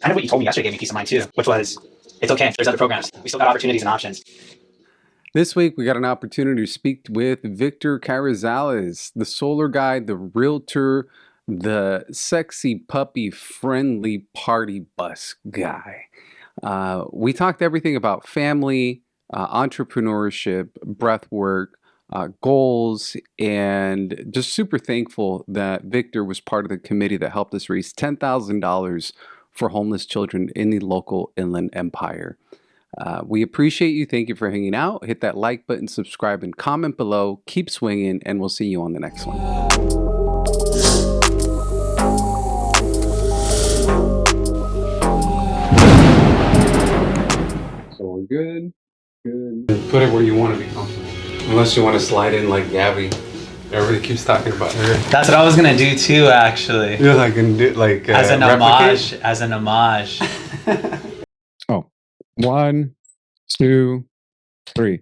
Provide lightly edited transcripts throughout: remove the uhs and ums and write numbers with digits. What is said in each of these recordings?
kind of what you told me yesterday gave me peace of mind too, which was, it's okay. There's other programs. We still got opportunities and options. This week, we got an opportunity to speak with Victor Carrizales, the solar guy, the realtor, the sexy puppy friendly party bus guy. We talked everything about family, entrepreneurship, breathwork, goals, and just super thankful that Victor was part of the committee that helped us raise $10,000 for homeless children in the local Inland Empire. We appreciate you. Thank you for hanging out. Hit that like button, subscribe, and comment below. Keep swinging, and we'll see you on the next one. So we're good. Good. Put it where you want to be comfortable. Unless you want to slide in like Gabby. Everybody keeps talking about her. That's what I was gonna do too, actually. Yeah, like and do like as an homage. As an homage. Oh, 1, 2, 3.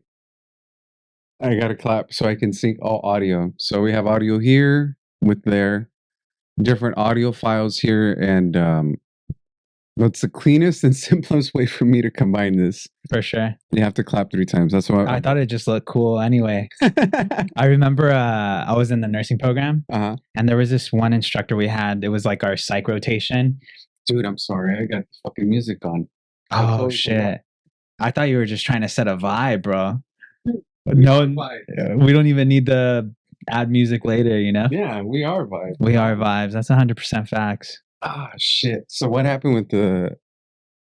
I gotta clap so I can sync all audio. So we have audio here with their different audio files here, and that's the cleanest and simplest way for me to combine this. For sure. You have to clap 3 times. That's why I thought it just looked cool anyway. I remember I was in the nursing program, and there was this one instructor we had. It was like our psych rotation. Dude, I'm sorry. I got fucking music on. Oh shit! I thought you were just trying to set a vibe, bro. No, we don't even need to add music later, you know? Yeah, we are vibes. We are vibes. That's 100% facts. Ah, shit. So what happened with the...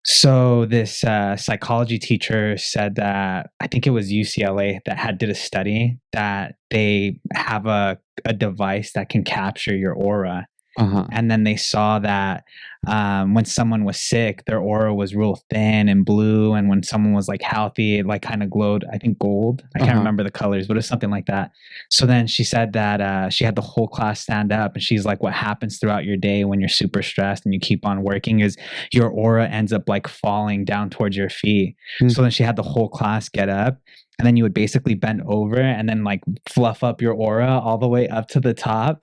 So this psychology teacher said that, I think it was UCLA that did a study that they have a device that can capture your aura. And then they saw that when someone was sick, their aura was real thin and blue, and when someone was like healthy, it like kind of glowed, I think gold. I can't remember the colors, but it's something like that. So then she said that she had the whole class stand up, and she's like, what happens throughout your day when you're super stressed and you keep on working is your aura ends up like falling down towards your feet. So then she had the whole class get up, and then you would basically bend over and then like fluff up your aura all the way up to the top.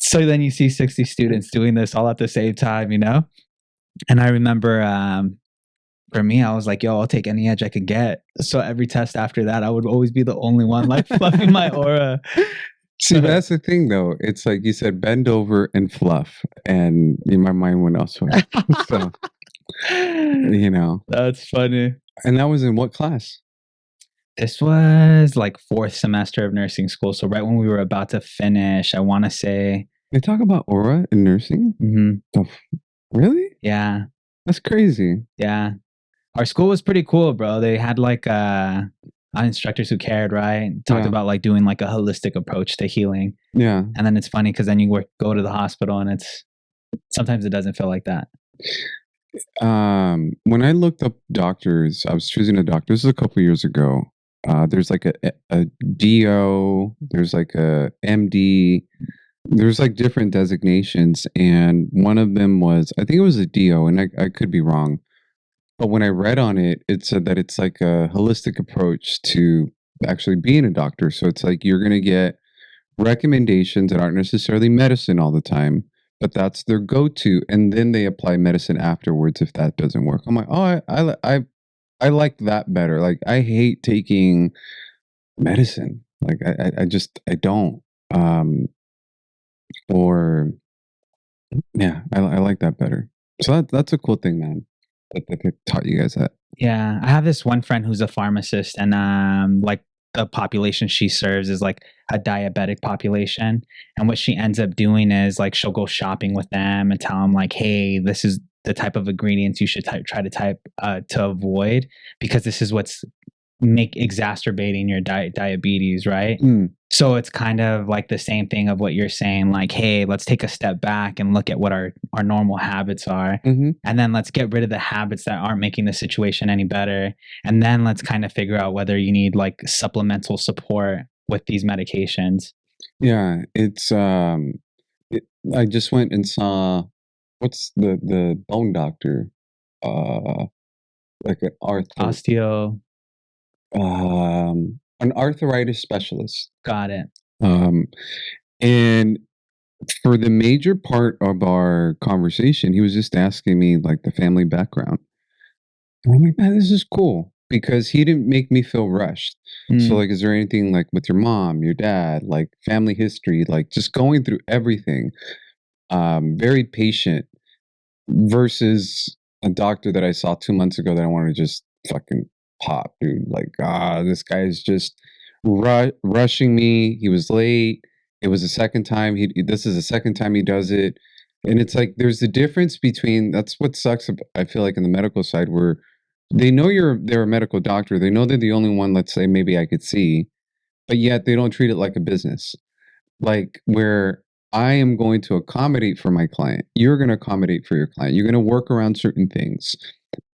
So then you see 60 students doing this all at the same time, you know? And I remember for me, I was like, yo, I'll take any edge I could get. So every test after that, I would always be the only one like fluffing my aura. See, that's the thing though. It's like you said, bend over and fluff. And my mind went elsewhere. So, you know. That's funny. And that was in what class? This was like 4th semester of nursing school. So right when we were about to finish, I want to say. They talk about aura in nursing? Oh, really? Yeah. That's crazy. Yeah. Our school was pretty cool, bro. They had like instructors who cared, right? Talked about like doing like a holistic approach to healing. Yeah. And then it's funny because then you go to the hospital and sometimes it doesn't feel like that. When I looked up doctors, I was choosing a doctor. This was a couple years ago. There's like a DO, there's like a MD, there's like different designations, and one of them was, I think it was a DO, and I could be wrong, but when I read on it, it said that it's like a holistic approach to actually being a doctor. So it's like you're going to get recommendations that aren't necessarily medicine all the time, but that's their go-to, and then they apply medicine afterwards if that doesn't work. I'm like, oh, I like that better. Like, I hate taking medicine. Like, I don't. Or, yeah, I like that better. So that's a cool thing, man, that they taught you guys that. Yeah, I have this one friend who's a pharmacist, and like the population she serves is like a diabetic population. And what she ends up doing is like she'll go shopping with them and tell them like, hey, this is the type of ingredients you should try to avoid, because this is what's exacerbating your diabetes, right? So it's kind of like the same thing of what you're saying, like, hey, let's take a step back and look at what our normal habits are, and then let's get rid of the habits that aren't making the situation any better, and then let's kind of figure out whether you need like supplemental support with these medications. Yeah, it's I just went and saw, what's the bone doctor, like Osteo. An arthritis specialist. Got it. And for the major part of our conversation, he was just asking me like the family background. And I'm like, man, this is cool because he didn't make me feel rushed. So, Mm, like, is there anything like with your mom, your dad, like family history, like just going through everything? Very patient versus a doctor that I saw 2 months ago that I want to just fucking pop, dude. Like, this guy is just rushing me. He was late. It was the second time this is the second time he does it. And it's like, there's the difference between, that's what sucks. I feel like in the medical side where they know they're a medical doctor. They know they're the only one, let's say maybe I could see, but yet they don't treat it like a business. Like where I am going to accommodate for my client, you're going to accommodate for your client. You're going to work around certain things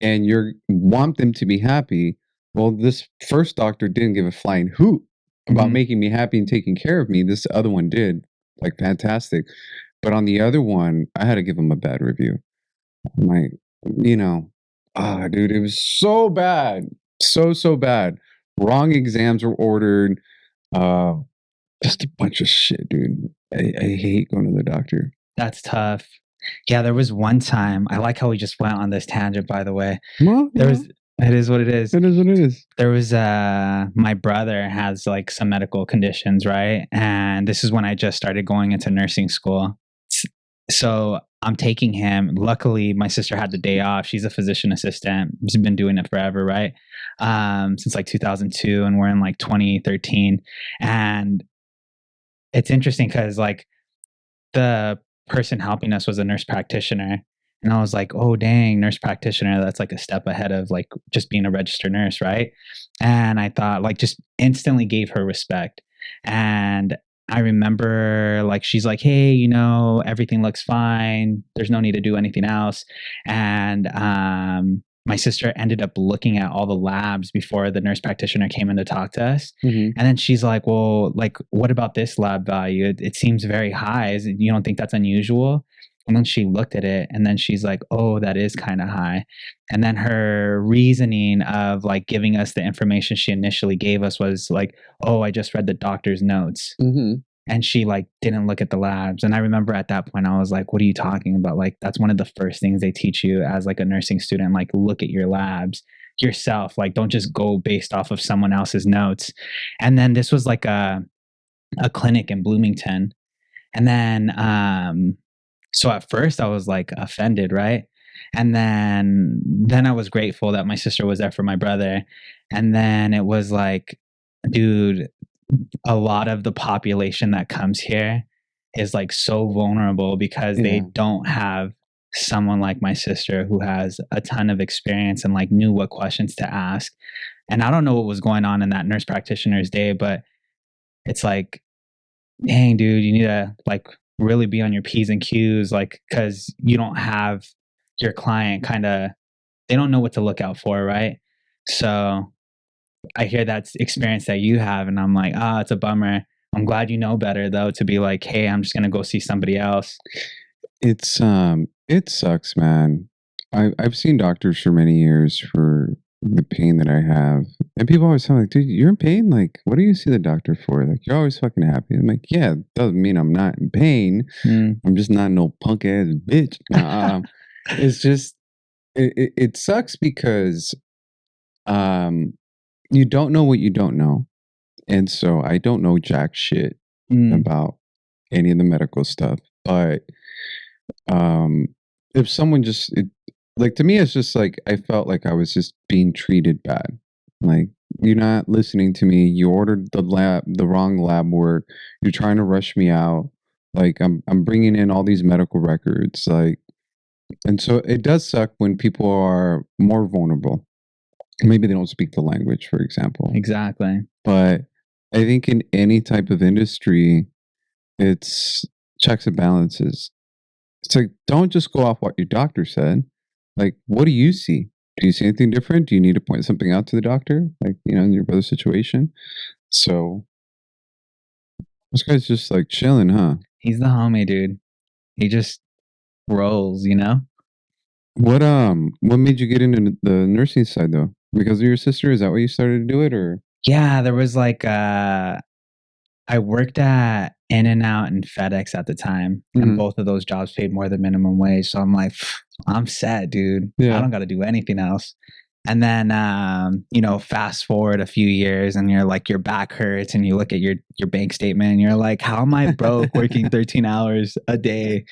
and you want them to be happy. Well, this first doctor didn't give a flying hoot about mhm. making me happy and taking care of me. This other one did, like fantastic. But on the other one, I had to give him a bad review. My, you know, dude, it was so bad, so bad. Wrong exams were ordered. Uh, just a bunch of shit, dude. I hate going to the doctor. That's tough. Yeah, there was one time. I like how we just went on this tangent, by the way. Well, There yeah, was it is what it is. it is what it is. There was my brother has like some medical conditions, right? And this is when I just started going into nursing school. S- So I'm taking him. Luckily, my sister had the day off. She's a physician assistant. She's been doing it forever, right? Since like 2002, and we're in like 2013. And it's interesting because like the person helping us was a nurse practitioner. And I was like, oh, dang, nurse practitioner. That's like a step ahead of like just being a registered nurse, right? And I thought, like, just instantly gave her respect. And I remember, like, she's like, hey, everything looks fine. There's no need to do anything else. And my sister ended up looking at all the labs before the nurse practitioner came in to talk to us. Mm-hmm. And then she's like, well, like, what about this lab value? It seems very high. You don't think that's unusual? And then she looked at it and then she's like, oh, that is kind of high. And then her reasoning of like giving us the information she initially gave us was like, oh, I just read the doctor's notes. Mm-hmm. And she like didn't look at the labs. And I remember at that point I was like, what are you talking about? Like, that's one of the first things they teach you as like a nursing student. Like, look at your labs yourself. Like, don't just go based off of someone else's notes. And then this was like a clinic in Bloomington. And then so at first I was like offended, right? And then I was grateful that my sister was there for my brother. And then it was like, dude, a lot of the population that comes here is like so vulnerable because Yeah. they don't have someone like my sister who has a ton of experience and like knew what questions to ask. And I don't know what was going on in that nurse practitioner's day, but it's like, dang, dude, you need to like really be on your P's and Q's, like, because you don't have your client kind of, they don't know what to look out for, right? So I hear that experience that you have, and I'm like, it's a bummer. I'm glad you know better though, to be like, hey, I'm just gonna go see somebody else. It sucks, man. I've seen doctors for many years for the pain that I have, and people always tell me, like, dude, you're in pain. Like, what do you see the doctor for? Like, you're always fucking happy. I'm like, yeah, it doesn't mean I'm not in pain. Mm. I'm just not no punk ass bitch. It's just it sucks because you don't know what you don't know, and so I don't know jack shit Mm. about any of the medical stuff, but um if someone like to me it's just like I felt like I was just being treated bad. Like, you're not listening to me, you ordered the wrong lab work, you're trying to rush me out, like I'm bringing in all these medical records, like, and so it does suck when people are more vulnerable. Maybe they don't speak the language, for example. Exactly. But I think in any type of industry, it's checks and balances. It's like, don't just go off what your doctor said. Like, what do you see? Do you see anything different? Do you need to point something out to the doctor? Like, in your brother's situation. So this guy's just like chilling, huh? He's the homie, dude. He just rolls, What made you get into the nursing side though? Because of your sister? Is that why you started to do it, or? Yeah, there was like I worked at In-N-Out and FedEx at the time, and both of those jobs paid more than minimum wage. So I'm like, I'm set, dude. I don't got to do anything else. And then, fast forward a few years and you're like, your back hurts and you look at your bank statement and you're like, how am I broke working 13 hours a day?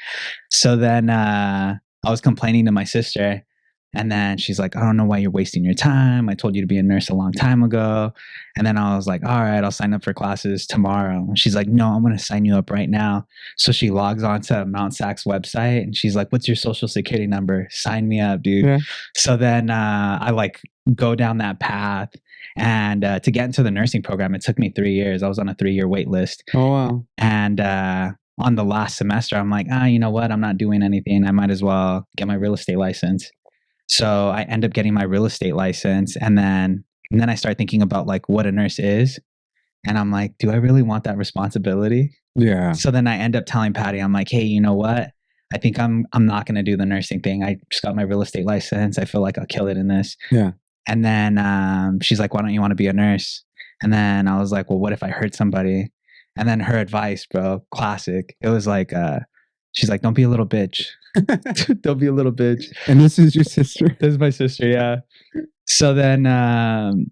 So then I was complaining to my sister, and then she's like, I don't know why you're wasting your time. I told you to be a nurse a long time ago. And then I was like, all right, I'll sign up for classes tomorrow. And she's like, no, I'm going to sign you up right now. So she logs onto Mount Sacs website and she's like, what's your social security number? Sign me up, dude. Yeah. So then I like go down that path. And to get into the nursing program, it took me 3 years. I was on a 3-year wait list. Oh, wow. And on the last semester, I'm like, you know what? I'm not doing anything. I might as well get my real estate license. So I end up getting my real estate license. And then I start thinking about like what a nurse is. And I'm like, do I really want that responsibility? Yeah. So then I end up telling Patty, I'm like, hey, you know what? I think I'm not going to do the nursing thing. I just got my real estate license. I feel like I'll kill it in this. Yeah. And then she's like, why don't you want to be a nurse? And then I was like, well, what if I hurt somebody? And then her advice, bro, classic. It was like, she's like, don't be a little bitch. Don't be a little bitch. And this is your sister? This is my sister, yeah. So then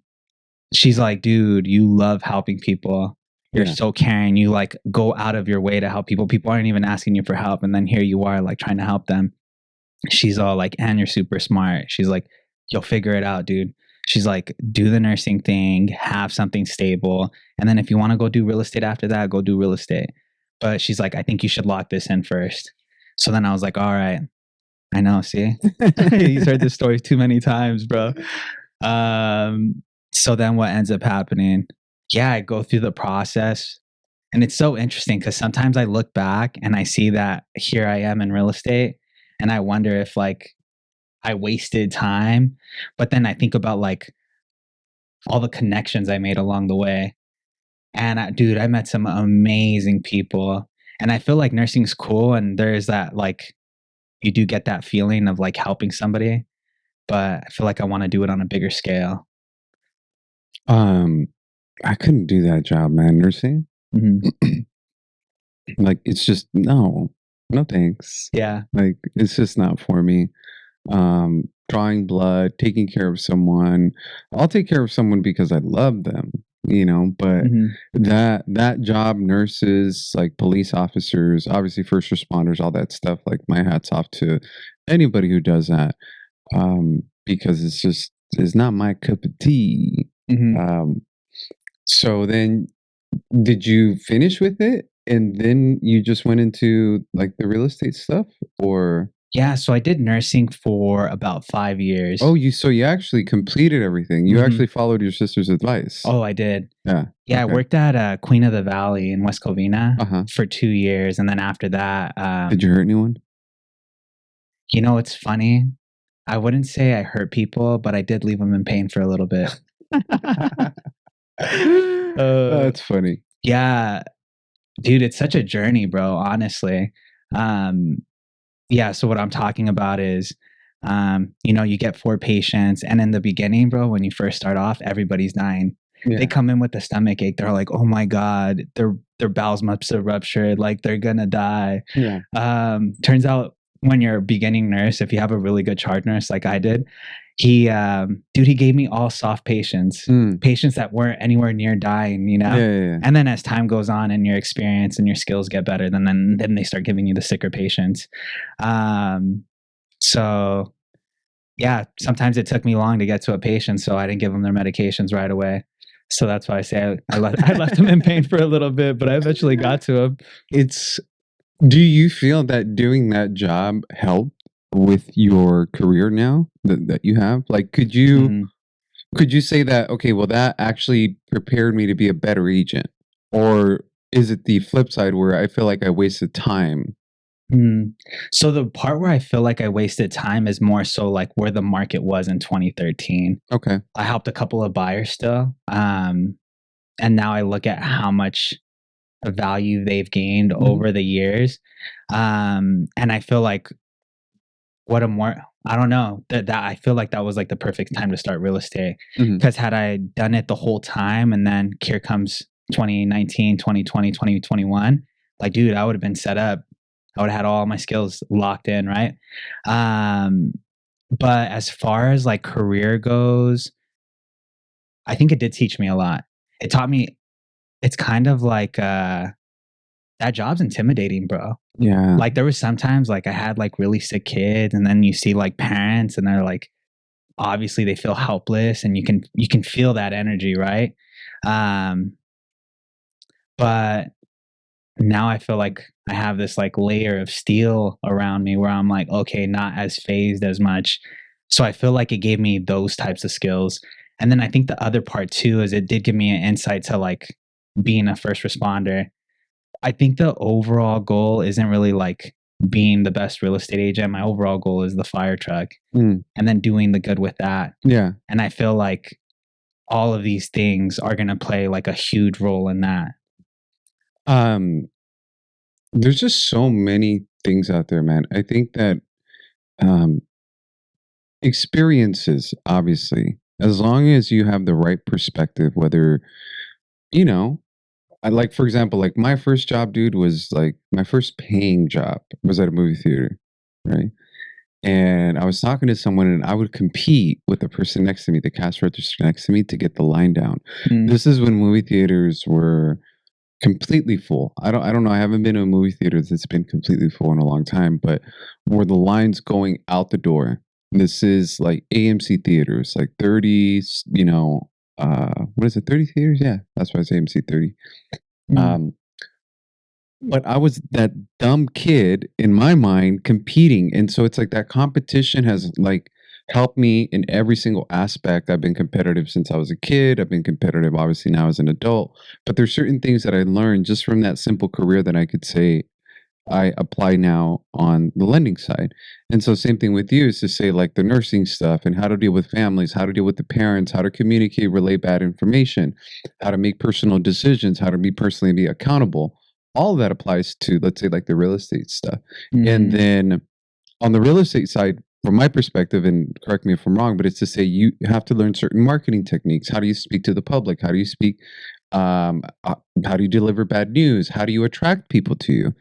she's like, dude, you love helping people. You're so caring. You like go out of your way to help people. People aren't even asking you for help. And then here you are like trying to help them. She's all like, and you're super smart. She's like, you'll figure it out, dude. She's like, do the nursing thing, have something stable. And then if you want to go do real estate after that, go do real estate. But she's like, I think you should lock this in first. So then I was like, all right, I know, see? He's heard this story too many times, bro. So then what ends up happening? Yeah, I go through the process. And it's so interesting because sometimes I look back and I see that here I am in real estate. And I wonder if like I wasted time. But then I think about like all the connections I made along the way. And dude, I met some amazing people. And I feel like nursing's cool. And there's that like, you do get that feeling of like helping somebody. But I feel like I want to do it on a bigger scale. I couldn't do that job, man. Nursing. Mm-hmm. Like, it's just, no thanks. Yeah. Like, it's just not for me. Drawing blood, taking care of someone. I'll take care of someone because I love them, but that job, nurses, like police officers, obviously first responders, all that stuff, like my hat's off to anybody who does that. Because it's not my cup of tea. So then did you finish with it and then you just went into like the real estate stuff, or? Yeah, so I did nursing for about 5 years. Oh, so you actually completed everything. You actually followed your sister's advice. Oh, I did. Yeah. Yeah, okay. I worked at Queen of the Valley in West Covina for 2 years. And then after that... did you hurt anyone? You know, it's funny. I wouldn't say I hurt people, but I did leave them in pain for a little bit. That's funny. Yeah. Dude, it's such a journey, bro, honestly. Yeah, so what I'm talking about is, you get 4 patients, and in the beginning, bro, when you first start off, everybody's dying. Yeah. They come in with a stomach ache. They're like, oh my God, their bowels must have ruptured. Like they're gonna die. Yeah. Turns out when you're a beginning nurse, if you have a really good charge nurse like I did, he gave me all soft patients, patients that weren't anywhere near dying, Yeah. And then as time goes on and your experience and your skills get better, then they start giving you the sicker patients. So yeah, sometimes it took me long to get to a patient, so I didn't give them their medications right away. So that's why I say I left them in pain for a little bit, but I eventually got to them. Do you feel that doing that job helped with your career now that you have? Like, could you say that, okay, well, that actually prepared me to be a better agent? Or is it the flip side where I feel like I wasted time? So the part where I feel like I wasted time is more so like where the market was in 2013. Okay. I helped a couple of buyers still. And now I look at how much value they've gained over the years. And I feel like I don't know, that I feel like that was like the perfect time to start real estate. Because had I done it the whole time and then here comes 2019, 2020, 2021, like, dude, I would have been set up. I would have had all my skills locked in, right? But as far as like career goes, I think it did teach me a lot. It taught me, it's kind of like that job's intimidating, bro. Yeah. Like there was sometimes like I had like really sick kids, and then you see like parents and they're like, obviously they feel helpless, and you can feel that energy, right? But now I feel like I have this like layer of steel around me where I'm like, okay, not as phased as much. So I feel like it gave me those types of skills. And then I think the other part too is it did give me an insight to like being a first responder. I think the overall goal isn't really like being the best real estate agent. My overall goal is the fire truck Mm. and then doing the good with that. Yeah. And I feel like all of these things are going to play like a huge role in that. There's just so many things out there, man. I think that um, experiences, obviously, as long as you have the right perspective, whether, you know, I like, for example, like my first job, dude, was like my first paying job was at a movie theater, right? And I was talking to someone, and I would compete with the person next to me, the cash register next to me, to get the line down. Mm. This is when movie theaters were completely full. I don't know. I haven't been to a movie theater that's been completely full in a long time, but were the lines going out the door? This is like AMC theaters, like 30, what is it? 30 theaters? Yeah, that's why it's AMC 30. Mm. But I was that dumb kid in my mind competing. And so it's like that competition has like helped me in every single aspect. I've been competitive since I was a kid. I've been competitive obviously now as an adult. But there's certain things that I learned just from that simple career that I could say I apply now on the lending side. And so same thing with you is to say like the nursing stuff and how to deal with families, how to deal with the parents, how to communicate, relay bad information, how to make personal decisions, how to be personally be accountable. All of that applies to, let's say, like the real estate stuff. And Mm. then on the real estate side, from my perspective, and correct me if I'm wrong, but it's to say you have to learn certain marketing techniques. How do you speak to the public? How do you speak? How do you deliver bad news? How do you attract people to you?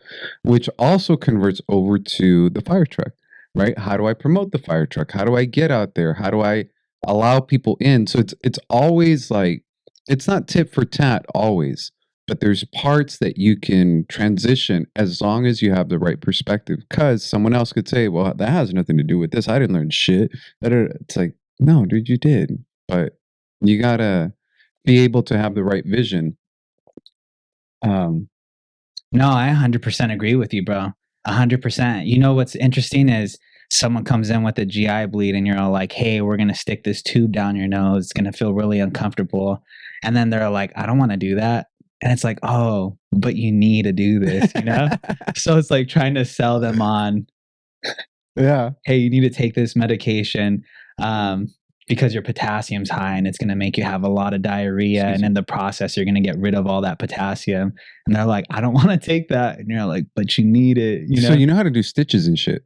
Which also converts over to the fire truck, right? How do I promote the fire truck? How do I get out there? How do I allow people in? So it's always like it's not tit for tat always, but there's parts that you can transition as long as you have the right perspective. Because someone else could say, "Well, that has nothing to do with this. I didn't learn shit." It's like, no, dude, you did, but you gotta be able to have the right vision. No, I 100% agree with you, bro. 100%. You know what's interesting is someone comes in with a GI bleed and you're all like, hey, we're going to stick this tube down your nose. It's going to feel really uncomfortable. And then they're like, I don't want to do that. And it's like, oh, but you need to do this, you know? So it's like trying to sell them on, Yeah. hey, you need to take this medication because your potassium's high and it's going to make you have a lot of diarrhea. And in the process, you're going to get rid of all that potassium. And they're like, I don't want to take that. And you're like, but you need it. You know? So you know how to do stitches and shit.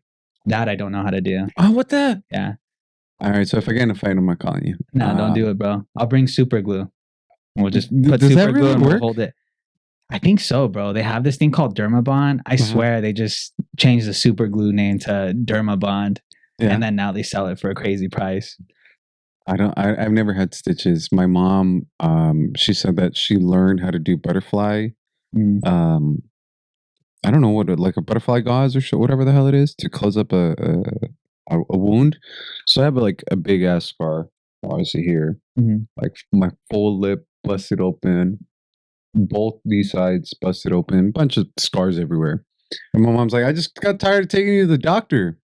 That I don't know how to do. Oh, what the? Yeah. All right. So if I get in a fight, I'm not calling you. No, don't do it, bro. I'll bring super glue. We'll just put does that super glue really and we'll work? hold it. I think so, bro. They have this thing called Dermabond. I swear they just changed the super glue name to Dermabond. Yeah. And then now they sell it for a crazy price. I've never had stitches. My mom, she said that she learned how to do butterfly. I don't know what like a butterfly gauze or whatever the hell it is to close up a wound. So I have like a big ass scar, obviously here, like my full lip busted open, both these sides busted open, bunch of scars everywhere. And my mom's like, I just got tired of taking you to the doctor.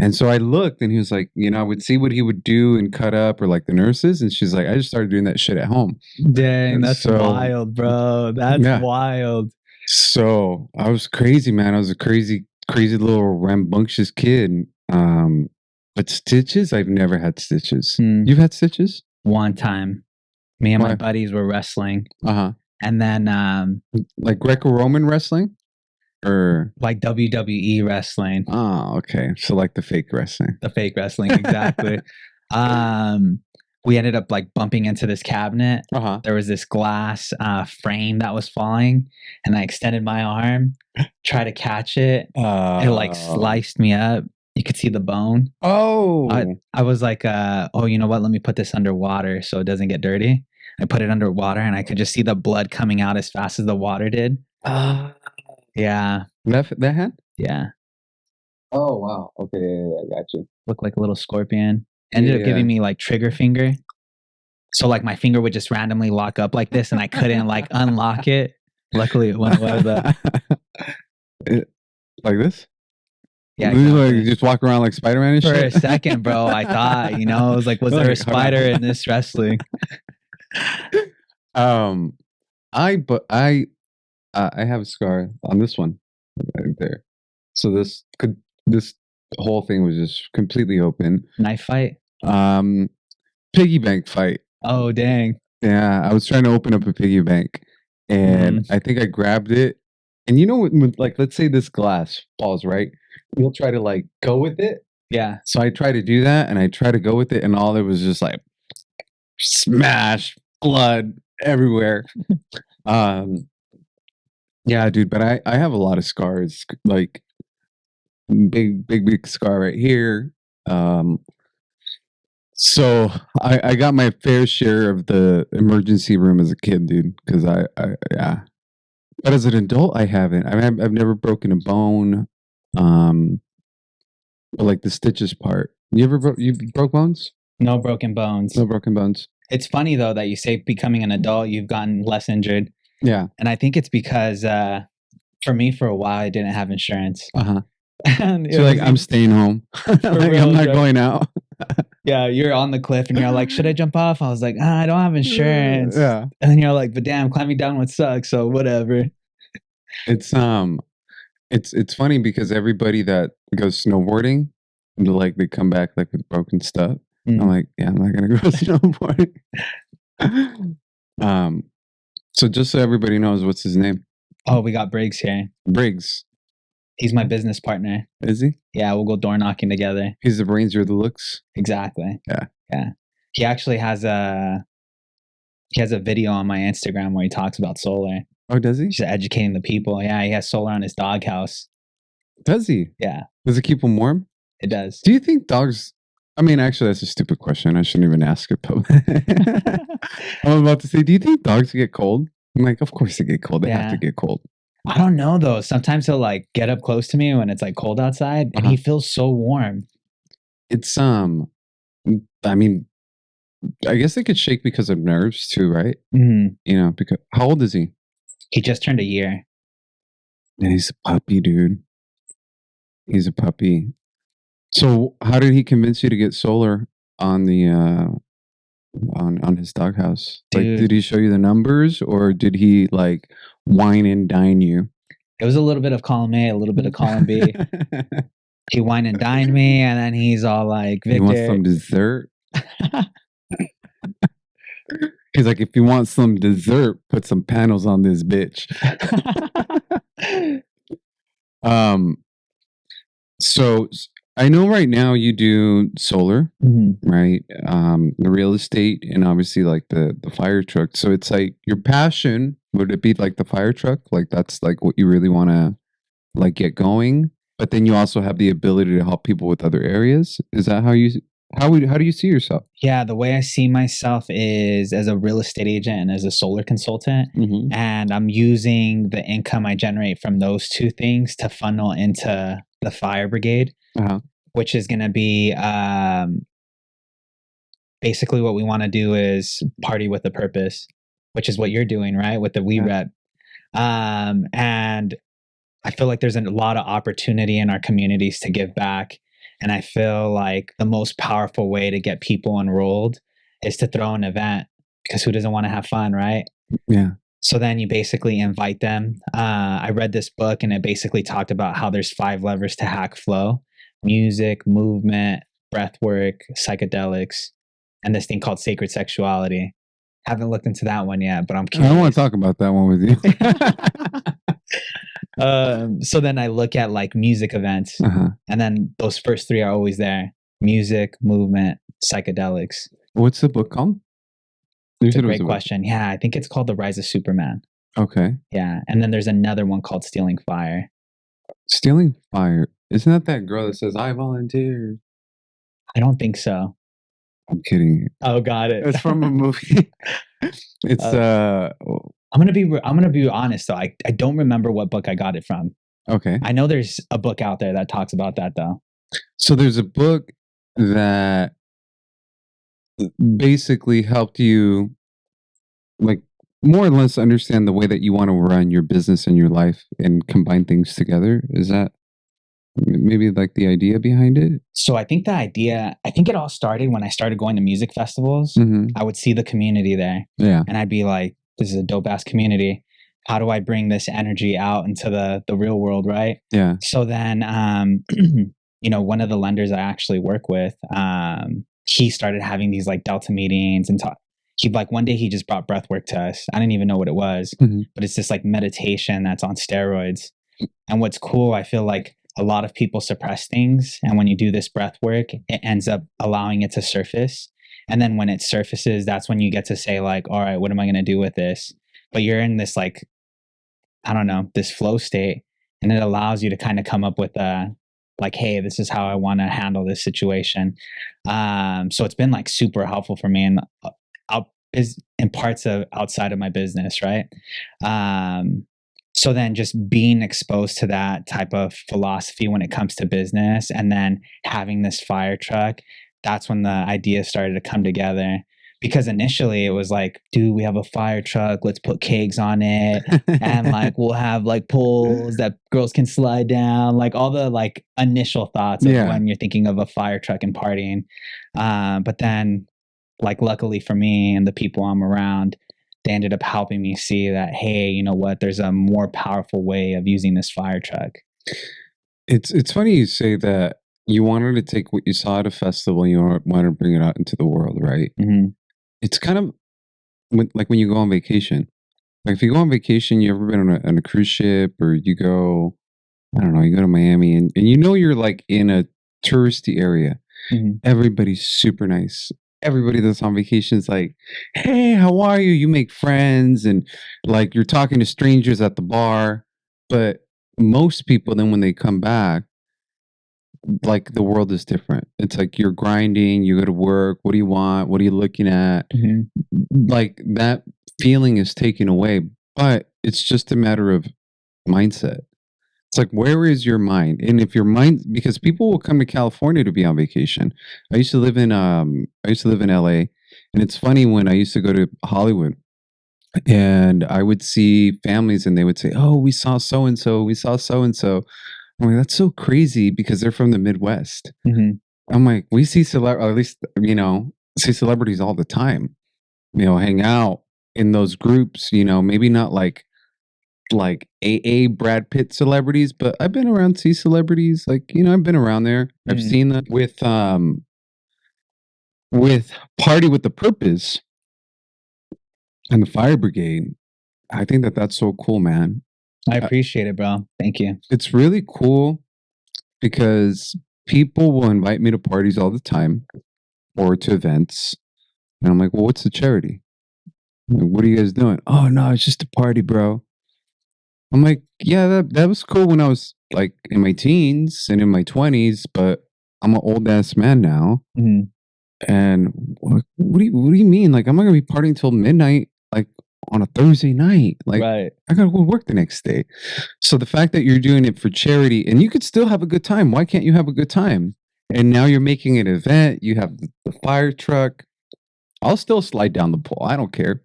And so I looked and he was like, I would see what he would do and cut up or like the nurses. And she's like, I just started doing that shit at home. Dang, that's wild, bro. That's wild. So I was crazy, man. I was a crazy little rambunctious kid. But stitches, I've never had stitches. You've had stitches? One time. Me and my buddies were wrestling. And then like Greco-Roman wrestling? Or like WWE wrestling. Oh, okay. So like the fake wrestling. The fake wrestling, exactly. we ended up like bumping into this cabinet. Uh-huh. There was this glass like that was falling, and I extended my arm, tried to catch it. It like sliced me up. You could see the bone. I was like, oh, you know what? Let me put this underwater so it doesn't get dirty. I put it underwater, and I could just see the blood coming out as fast as the water did. Yeah. That hand? Yeah. Oh, wow. Okay, I got you. Looked like a little scorpion. Ended up giving me like trigger finger. So like my finger would just randomly lock up like this, and I couldn't like unlock it. Luckily, it went away. But like this? Yeah, exactly. exactly. Like just walk around like Spider-Man and For shit? a second, bro, I thought, I was like, was there a spider in this wrestling? I have a scar on this one right there. So this whole thing was just completely open. Knife fight? Piggy bank fight. Oh, dang. Yeah, I was trying to open up a piggy bank, and I think I grabbed it. And when, like, let's say this glass falls, right? You'll try to like go with it. Yeah. So I try to do that, and I try to go with it, and all it was just like smash, blood everywhere. Yeah, dude, but I have a lot of scars, like big scar right here. So I got my fair share of the emergency room as a kid, dude, because yeah. But as an adult, I haven't. I've never broken a bone. But like the stitches part. You broke bones? No broken bones. No broken bones. It's funny though that you say becoming an adult, you've gotten less injured. Yeah. And I think it's because for me, for a while, I didn't have insurance. Uh-huh. And so like, I'm staying home. Like, I'm not going out. Yeah, you're on the cliff and you're like, should I jump off? I was like, I don't have insurance. Yeah. And then you're like, but damn, climbing down would suck. So whatever. It's funny because everybody that goes snowboarding, like they come back like with broken stuff. I'm like, yeah, I'm not gonna go snowboarding. So just so everybody knows, what's his name? Oh, we got Briggs here. Briggs. He's my business partner. Is he? Yeah, we'll go door knocking together. He's the brains, you're the looks. Exactly. Yeah. Yeah. He actually has a video on my Instagram where he talks about solar. Oh, does he? He's educating the people. Yeah, he has solar on his doghouse. Does he? Yeah. Does it keep him warm? It does. Do you think dogs? I mean, actually, that's a stupid question. I shouldn't even ask it. But I'm about to say, do you think dogs get cold? I'm like, of course they get cold. They have to get cold. I don't know though. Sometimes he'll like get up close to me when it's like cold outside, and he feels so warm. It's I mean, I guess they could shake because of nerves too, right? Mm-hmm. Because how old is he? He just turned a year. Yeah, he's a puppy, dude. He's a puppy. So, how did he convince you to get solar on the on his doghouse? Like, did he show you the numbers, or did he like wine and dine you? It was a little bit of column A, a little bit of column B. He wine and dined me, and then he's all like, Victor, you want some dessert? He's like, if you want some dessert, put some panels on this bitch. So I know right now you do solar, right? The real estate, and obviously like the fire truck. So it's like your passion. Would it be like the fire truck? Like that's like what you really want to like get going. But then you also have the ability to help people with other areas. Is that how do you see yourself? Yeah, the way I see myself is as a real estate agent and as a solar consultant. And I'm using the income I generate from those two things to funnel into the fire brigade, which is going to be basically what we want to do is party with a purpose, which is what you're doing, right? With the We Rep. And I feel like there's a lot of opportunity in our communities to give back. And I feel like the most powerful way to get people enrolled is to throw an event, because who doesn't want to have fun, right? Yeah. So then you basically invite them. I read this book and it basically talked about how there's 5 levers to hack flow: music, movement, breathwork, psychedelics, and this thing called sacred sexuality. Haven't looked into that one yet, but I'm curious. I want to talk about that one with you. So then I look at like music events, and then those first 3 are always there: music, movement, psychedelics. What's the book called? You It's a said it was great a book. question. Yeah, I think it's called The Rise of Superman. Okay. Yeah, and then there's another one called Stealing Fire. Stealing Fire. Isn't that girl that says, I volunteer? I don't think so. I'm kidding. Oh, got it. It's from a movie. It's I'm gonna be honest though. I don't remember what book I got it from. okay. I know there's a book out there that talks about that though. So there's a book that basically helped you like more or less understand the way that you want to run your business and your life and combine things together. Is that maybe like the idea behind it? So I think it all started when I started going to music festivals. Mm-hmm. I would see the community there Yeah. and I'd be like, this is a dope ass community. How do I bring this energy out into the real world, right? Yeah. So then you know, one of the lenders I actually work with, he started having these like Delta meetings and talk. He like one day he just brought breathwork to us. I didn't even know what it was, Mm-hmm. but it's this like meditation that's on steroids. And what's cool, I feel like a lot of people suppress things, and when you do this breath work, it ends up allowing it to surface. And then when it surfaces, that's when you get to say like, all right, what am I going to do with this? But you're in this like, I don't know, this flow state, and it allows you to kind of come up with a like, hey, this is how I want to handle this situation. So it's been like super helpful for me, and is in parts of outside of my business, right? So then just being exposed to that type of philosophy when it comes to business, and then having this fire truck, that's when the idea started to come together. Because initially it was like, dude, we have a fire truck, let's put kegs on it, and like we'll have like poles that girls can slide down, like all the like initial thoughts of when you're thinking of a fire truck and partying. But then like luckily for me and the people I'm around, they ended up helping me see that, hey, you know what, there's a more powerful way of using this fire truck. It's funny you say that you wanted to take what you saw at a festival and you want to bring it out into the world, right? Mm-hmm. It's kind of like when you go on vacation. Like if you go on vacation, you ever been on a cruise ship, or you go, I don't know, you go to Miami, and you know you're like in a touristy area. Mm-hmm. Everybody's super nice. Everybody that's on vacation is like, hey, how are you? You make friends, and like you're talking to strangers at the bar. But most people, then when they come back, like the world is different. It's like you're grinding, you go to work. What do you want? What are you looking at? Mm-hmm. Like that feeling is taken away, but it's just a matter of mindset. It's like, where is your mind? And if your mind, because people will come to California to be on vacation. I used to live in LA, and it's funny when I used to go to Hollywood and I would see families and they would say, "Oh, we saw so and so, we saw so and so." I'm like, that's so crazy because they're from the Midwest. Mm-hmm. I'm like, we see or at least, see celebrities all the time, hang out in those groups, maybe not like AA Brad Pitt celebrities, but I've been around C celebrities. Like, I've been around there. I've seen them with Party with the Purpose and the Fire Brigade. I think that's so cool, man. I appreciate it, bro. Thank you. It's really cool because people will invite me to parties all the time or to events. And I'm like, well, what's the charity? Like, what are you guys doing? Oh, no, it's just a party, bro. I'm like, yeah, that was cool when I was like in my teens and in my 20s, but I'm an old ass man now. Mm-hmm. And what do you mean? Like, I'm not gonna be partying till midnight, like on a Thursday night. Like, right. I gotta go work the next day. So the fact that you're doing it for charity and you could still have a good time, why can't you have a good time? And now you're making an event. You have the fire truck. I'll still slide down the pole. I don't care.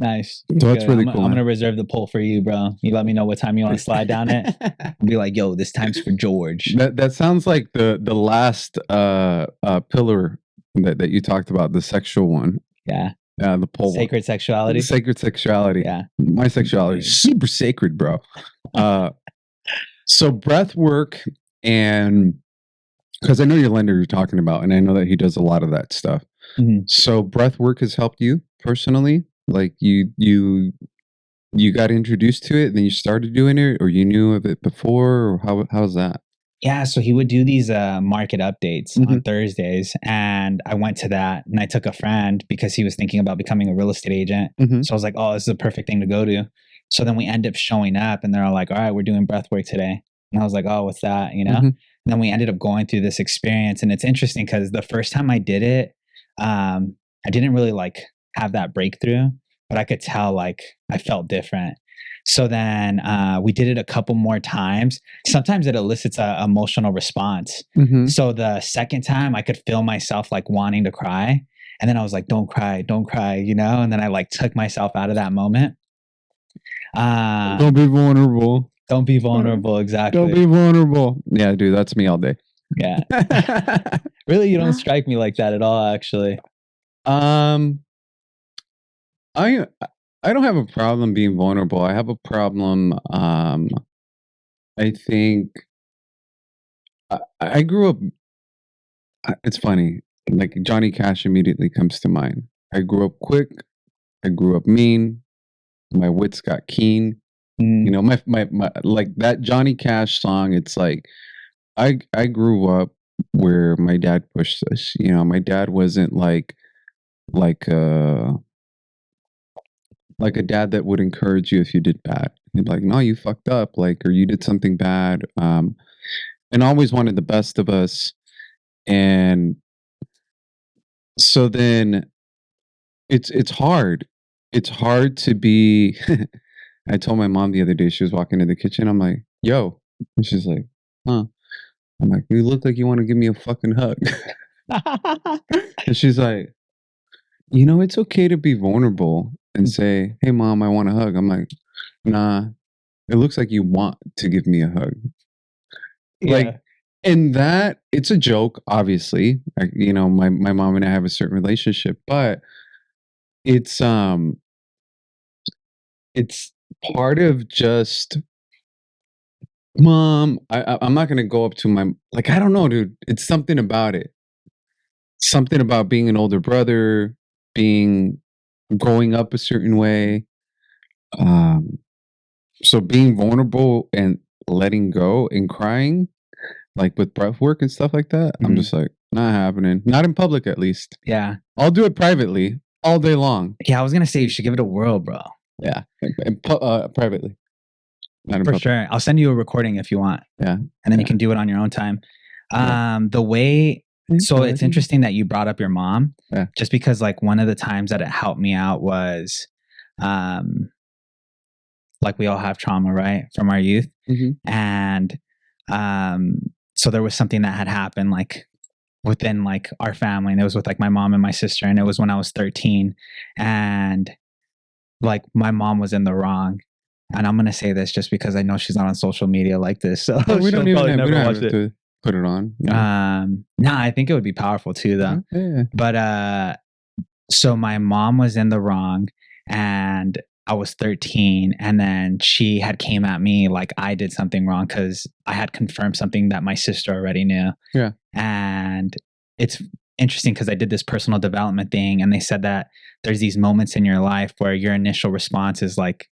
Nice. So that's really cool. I'm gonna reserve the pole for you, bro. You let me know what time you want to slide down it. Be like, yo, this time's for George. That sounds like the last pillar that you talked about, the sexual one. Yeah. The pole. Sacred sexuality. Sacred sexuality. Yeah. My sexuality is super sacred, bro. So breath work, and because I know your lender you're talking about, and I know that he does a lot of that stuff. Mm-hmm. So breath work has helped you personally? Like you got introduced to it, and then you started doing it, or you knew of it before, or how's that? Yeah, so he would do these market updates Mhm. on Thursdays, and I went to that, and I took a friend because he was thinking about becoming a real estate agent. Mhm. So I was like, "Oh, this is a perfect thing to go to." So then we end up showing up, and they're all like, "All right, we're doing breathwork today," and I was like, "Oh, what's that?" You know. Mhm. And then we ended up going through this experience, and it's interesting because the first time I did it, I didn't really like have that breakthrough, but I could tell like I felt different. So then we did it a couple more times. Sometimes it elicits a emotional response. Mhm. So the second time I could feel myself like wanting to cry. And then I was like, don't cry, you know? And then I like took myself out of that moment. Don't Um, be vulnerable. don't be Uh, vulnerable. Don't Exactly. be vulnerable. Yeah, dude, that's me all day. Yeah. Really, you don't strike me like that at all, actually. um, I I don't have a problem being vulnerable. I have a problem. I think I grew up. It's funny. Like Johnny Cash immediately comes to mind. I grew up quick. I grew up mean. My wits got keen. You Mm, know, my like that Johnny Cash song. It's like I grew up where my dad pushed us. You know, my dad wasn't like uh like a dad that would encourage you if you did bad. He'd be like, no, you fucked up, like, or you did something bad. And always wanted the best of us. And so then it's hard. It's hard to be I told my mom the other day, she was walking in the kitchen, I'm like, yo. And she's like, huh. I'm like, you look like you want to give me a fucking hug. And she's like, you know, it's okay to be vulnerable and say, hey mom, I want a hug. I'm like, nah, it looks like you want to give me a hug. yeah. Like, and that it's a joke, obviously. You know, my mom and I have a certain relationship, but it's it's part of just mom. I'm not gonna go up to my like I don't know, dude. It's something about it. Something about being an older brother, being growing up a certain way. Um, so being vulnerable and letting go and crying, like with breath work and stuff like that, I'm Mhm. just like, not happening. Not in public, at least. Yeah. I'll do it privately all day long. Yeah, I was gonna say you should give it a whirl, bro. Yeah, privately, not in For public. sure. I'll send you a recording if you want, Yeah, and then you yeah, can do it on your own time. yeah. The way so it's Buddy. interesting that you brought up your mom, Yeah. just because like one of the times that it helped me out was um like we all have trauma, right? From our youth. Mhm. And um so there was something that had happened like within like our family, and it was with like my mom and my sister, and it was when I was 13, and like my mom was in the wrong. And I'm gonna say this just because I know she's not on social media like this, so Oh, we she'll don't even probably have, we never don't watch have it. to put it on. Yeah. Nah, I think it would be powerful too, though. Yeah. But so my mom was in the wrong, and I was 13, and then she had came at me like I did something wrong because I had confirmed something that my sister already knew. Yeah. And it's interesting because I did this personal development thing, and they said that there's these moments in your life where your initial response is like,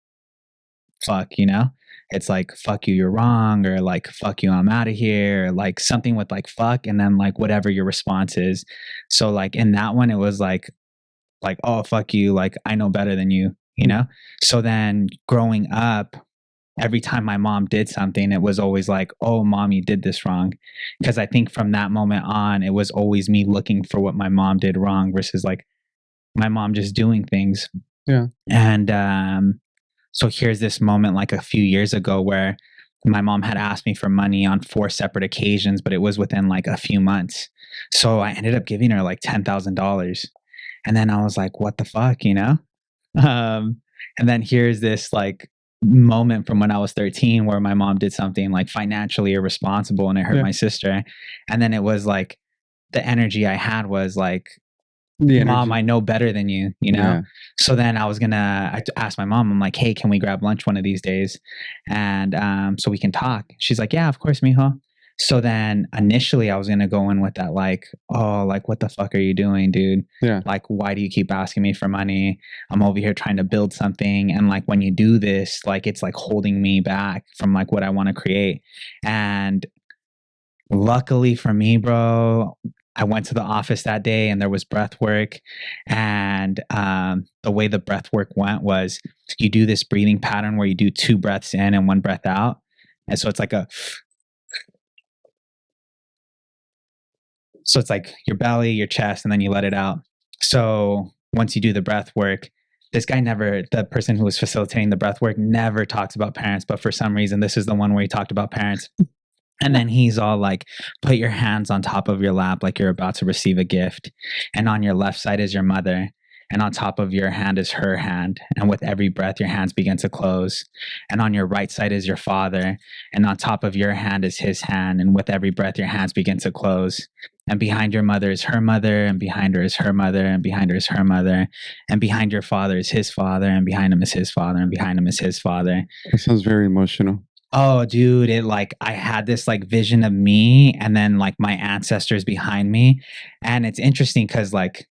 fuck, you know? It's like, fuck you, you're wrong, or like, fuck you, I'm out of here, or like something with like fuck, and then like whatever your response is. So like in that one, it was like, oh fuck you, like I know better than you, you Mm. know? So then growing up, every time my mom did something, it was always like, oh mom, you did this wrong. Because I think from that moment on, it was always me looking for what my mom did wrong versus like my mom just doing things. Yeah. And so here's this moment like a few years ago where my mom had asked me for money on 4 separate occasions, but it was within like a few months. So I ended up giving her like $10,000. And then I was like, what the fuck, you know? Um, and then here's this like moment from when I was 13 where my mom did something like financially irresponsible and it hurt Yeah. my sister. And then it was like the energy I had was like, The mom, energy. I know better than you know? Yeah. So then I asked my mom, I'm like, hey, can we grab lunch one of these days? And so we can talk. She's like, yeah, of course, mijo. So then initially I was going to go in with that, like, oh, like, what the fuck are you doing, dude? Yeah. Like, why do you keep asking me for money? I'm over here trying to build something. And like, when you do this, like, it's like holding me back from like what I want to create. And luckily for me, bro, I went to the office that day and there was breath work. And the way the breath work went was you do this breathing pattern where you do 2 breaths in and 1 breath out. And so it's like it's like your belly, your chest, and then you let it out. So once you do the breath work, the person who was facilitating the breath work never talks about parents, but for some reason, this is the one where he talked about parents. And then he's all like, put your hands on top of your lap like you're about to receive a gift. And on your left side is your mother. And on top of your hand is her hand. And with every breath, your hands begin to close. And on your right side is your father. And on top of your hand is his hand. And with every breath, your hands begin to close. And behind your mother is her mother. And behind her is her mother. And behind her is her mother. And behind your father is his father. And behind him is his father. And behind him is his father. That sounds very emotional. Oh, dude, I had this like vision of me and then like my ancestors behind me. And it's interesting because like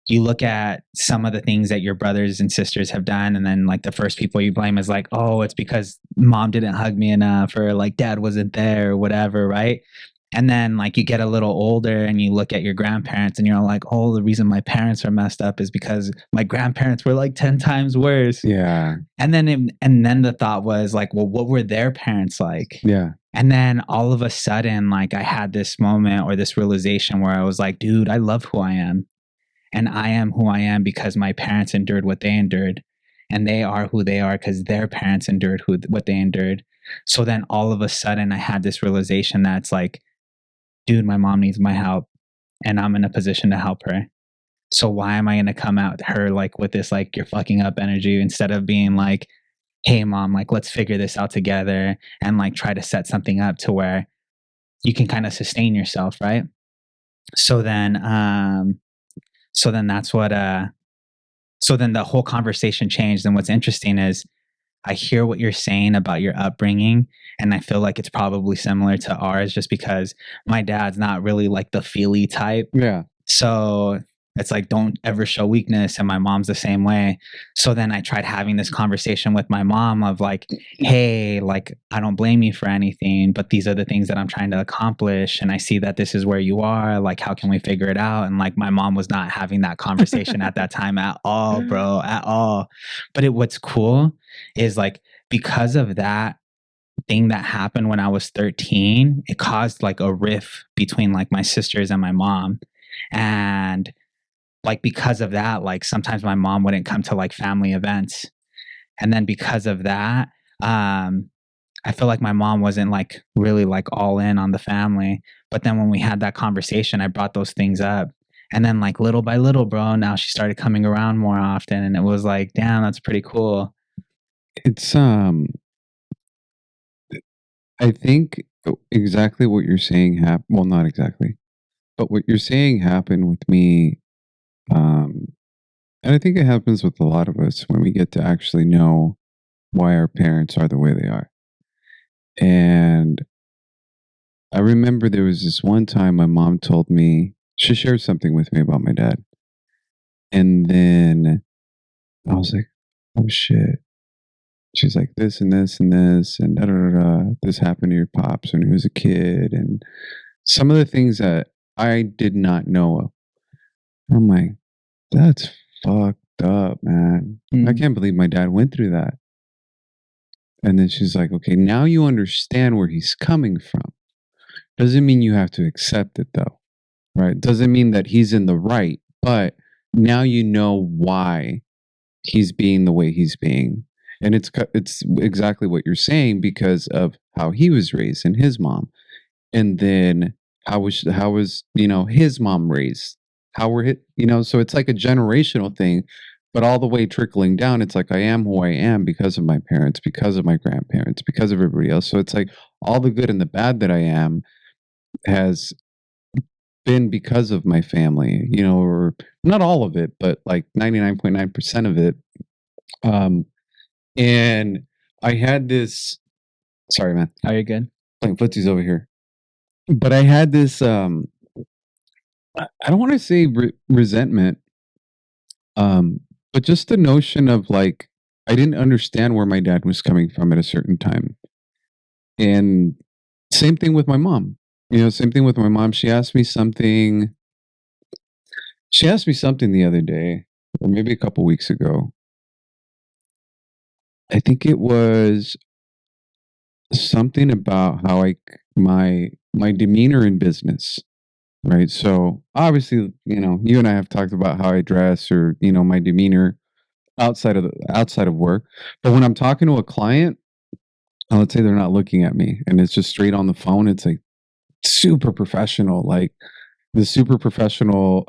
you look at some of the things that your brothers and sisters have done, and then like the first people you blame is like, oh, it's because mom didn't hug me enough, or like dad wasn't there, or whatever, right? And then like you get a little older and you look at your grandparents and you're like, oh, the reason my parents are messed up is because my grandparents were like 10 times worse. Yeah. And then the thought was like, well, what were their parents like? Yeah. And then all of a sudden, like I had this moment or this realization where I was like, dude, I love who I am. And I am who I am because my parents endured what they endured. And they are who they are because their parents endured what they endured. So then all of a sudden I had this realization that's like, dude, my mom needs my help and I'm in a position to help her. So why am I going to come at her like with this, like, you're fucking up energy instead of being like, hey mom, like, let's figure this out together and like try to set something up to where you can kind of sustain yourself. Right. So then, that's what, so then the whole conversation changed. And what's interesting is I hear what you're saying about your upbringing, and I feel like it's probably similar to ours just because my dad's not really like the feely type. Yeah. So it's like, don't ever show weakness. And my mom's the same way. So then I tried having this conversation with my mom of like, hey, like, I don't blame you for anything, but these are the things that I'm trying to accomplish. And I see that this is where you are. Like, how can we figure it out? And like, my mom was not having that conversation at that time at all, bro, at all. But what's cool is like, because of that thing that happened when I was 13, it caused like a rift between like my sisters and my mom. And like because of that, like sometimes my mom wouldn't come to like family events. And then because of that, I feel like my mom wasn't like really like all in on the family. But then when we had that conversation, I brought those things up. And then like little by little, bro, now she started coming around more often. And it was like, damn, that's pretty cool. It's I think exactly what you're saying happened. Well, not exactly, but what you're saying happened with me. And I think it happens with a lot of us when we get to actually know why our parents are the way they are. And I remember there was this one time my mom told me, she shared something with me about my dad. And then I was like, oh shit. She's like, this and this and this and da da da da. This happened to your pops when he was a kid. And some of the things that I did not know of. I'm like, that's fucked up, man. I can't believe my dad went through that. And then she's like, okay, now you understand where he's coming from. Doesn't mean you have to accept it though, right? Doesn't mean that he's in the right, but now you know why he's being the way he's being. And it's exactly what you're saying because of how he was raised and his mom. And then how was his mom raised? How were hit, so it's like a generational thing, but all the way trickling down, it's like I am who I am because of my parents, because of my grandparents, because of everybody else. So it's like all the good and the bad that I am has been because of my family, or not all of it, but like 99.9% of it. And I had this, sorry, man. Are you good? Playing footsies over here. But I had this, I don't want to say resentment, but just the notion of like, I didn't understand where my dad was coming from at a certain time. And same thing with my mom. Same thing with my mom. She asked me something. She asked me something the other day, or maybe a couple weeks ago. I think it was something about how my demeanor in business, right? So obviously, you and I have talked about how I dress, or my demeanor outside of work. But when I'm talking to a client, let's say they're not looking at me and it's just straight on the phone, it's like super professional, like the super professional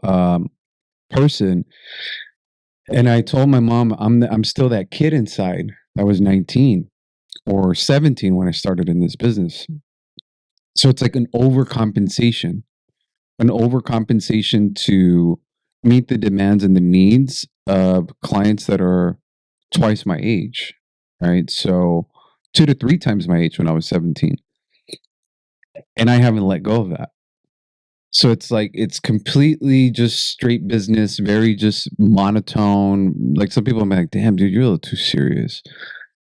person. And I told my mom I'm still that kid inside. I was 19 or 17 when I started in this business. So it's like an overcompensation to meet the demands and the needs of clients that are twice my age, right? So 2 to 3 times my age when I was 17. And I haven't let go of that. So it's like it's completely just straight business, very just monotone. Like some people are like, damn, dude, you're a little too serious.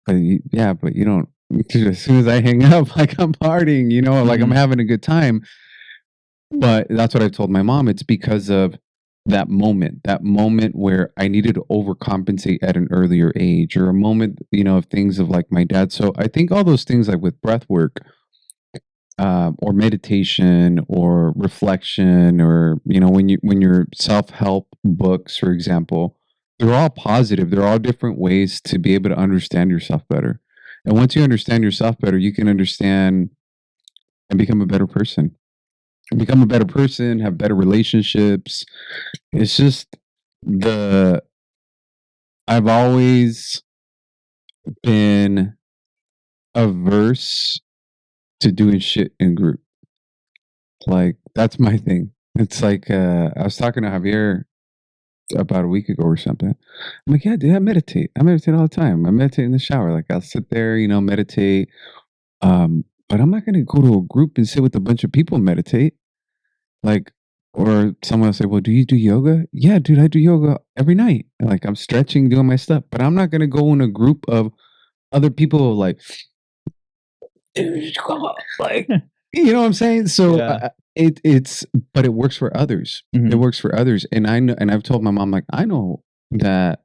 But yeah, but you don't. Dude, as soon as I hang up, like I'm partying, like I'm having a good time. But that's what I told my mom. It's because of that moment where I needed to overcompensate at an earlier age, or a moment, of things of like my dad. So I think all those things, like with breath work, or meditation, or reflection, or when you're self-help books, for example, they're all positive. They're all different ways to be able to understand yourself better. And once you understand yourself better, you can understand and become a better person. Become a better person, have better relationships. It's just the I've always been averse to doing shit in group. Like that's my thing. It's like I was talking to Javier about a week ago or something. I'm like, yeah, dude, I meditate. I meditate all the time. I meditate in the shower. Like I'll sit there, meditate. But I'm not gonna go to a group and sit with a bunch of people and meditate. Like, or someone will say, well, do you do yoga? Yeah, dude, I do yoga every night. Like I'm stretching, doing my stuff. But I'm not gonna go in a group of other people like, like, you know what I'm saying? So Yeah. it's but it works for others. It works for others, and I know, and I've told my mom, like, I know that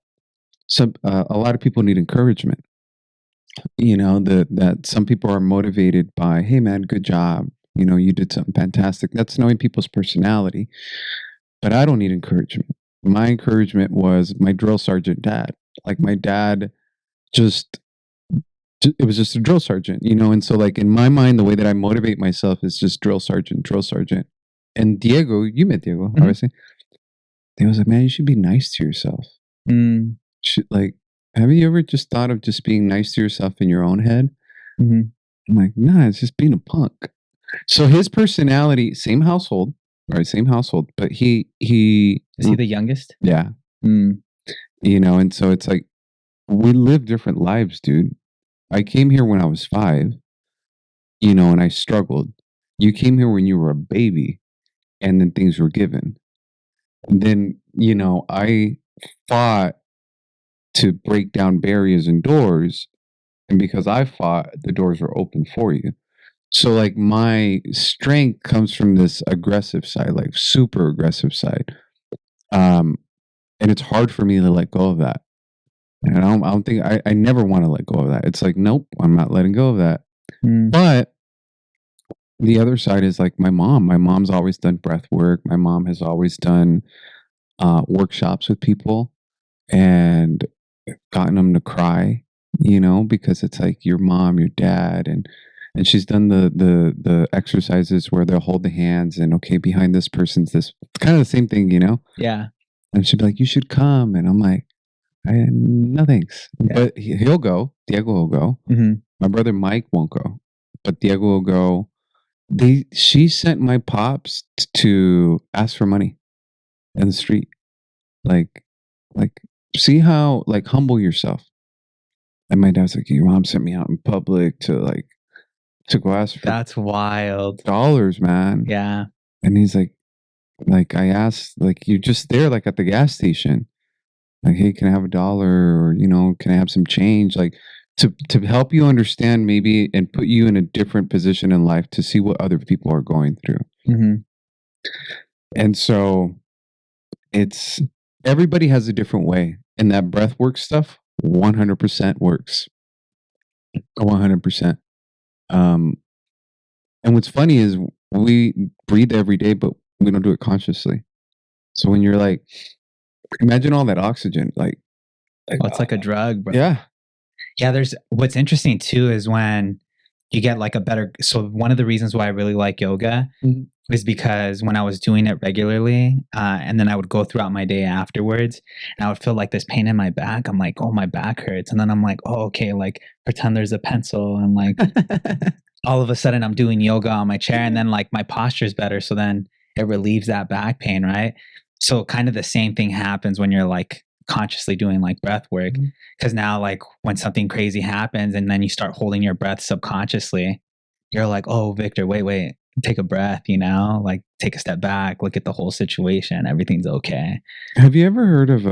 a lot of people need encouragement. That some people are motivated by, hey man, good job. You did something fantastic. That's knowing people's personality. But I don't need encouragement. My encouragement was my drill sergeant dad. Like my dad just it was just a drill sergeant, and so like in my mind, the way that I motivate myself is just drill sergeant, drill sergeant. And Diego, you met Diego, obviously. He was like, man, you should be nice to yourself. Like, have you ever just thought of just being nice to yourself in your own head? I'm like, nah, it's just being a punk. So his personality, same household, right? Same household, but Is he the youngest? yeah, and so it's like we live different lives, dude. I came here when I was 5, and I struggled. You came here when you were a baby, and then things were given. And then, I fought to break down barriers and doors. And because I fought, the doors were open for you. So, like, my strength comes from this aggressive side, like super aggressive side. And it's hard for me to let go of that. And I don't think I never want to let go of that. It's like, nope, I'm not letting go of that. But the other side is like my mom. My mom's always done breath work. My mom has always done workshops with people and gotten them to cry, because it's like your mom, your dad, and she's done the exercises where they'll hold the hands and, okay, behind this person's this. It's kind of the same thing, Yeah. And she'd be like, you should come, and I'm like, no thanks. Yeah. But he'll go. Diego will go. My brother Mike won't go, but Diego will go. She sent my pops to ask for money in the street. Like, see how, like, humble yourself. And my dad's like, your mom sent me out in public to go ask for That's wild. dollars, man. Yeah. And he's like I asked, like, you're just there, like at the gas station. Like, hey, can I have $1? Or, can I have some change? Like, to help you understand maybe and put you in a different position in life to see what other people are going through. Mm-hmm. And so it's everybody has a different way, and that breath work stuff 100% works. 100%. And what's funny is we breathe every day, but we don't do it consciously. So when you're like, imagine all that oxygen, like Oh, it's like a drug, bro. yeah. Yeah, there's what's interesting too is when you get like a better. So one of the reasons why I really like yoga Mhm. is because when I was doing it regularly, and then I would go throughout my day afterwards, and I would feel like this pain in my back. I'm like, oh, my back hurts, and then I'm like, oh, okay, like pretend there's a pencil, and like all of a sudden I'm doing yoga on my chair, and then like my posture's better, so then it relieves that back pain, right? So kind of the same thing happens when you're like consciously doing like breath work, Mhm. because now like when something crazy happens and then you start holding your breath subconsciously, you're like, oh, Victor, wait, take a breath, like take a step back, look at the whole situation, everything's okay. Have you ever heard of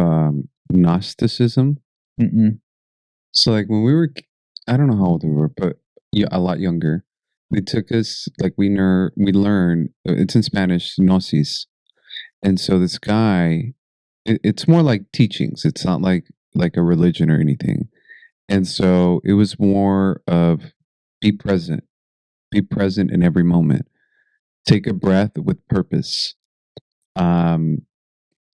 Gnosticism? Mm-mm. So like when we were, I don't know how old we were, but yeah, a lot younger. They took us like we learned. It's in Spanish, gnosis, and so this guy, it's more like teachings. It's not like a religion or anything. And so it was more of be present, be present in every moment. Take a breath with purpose. Um,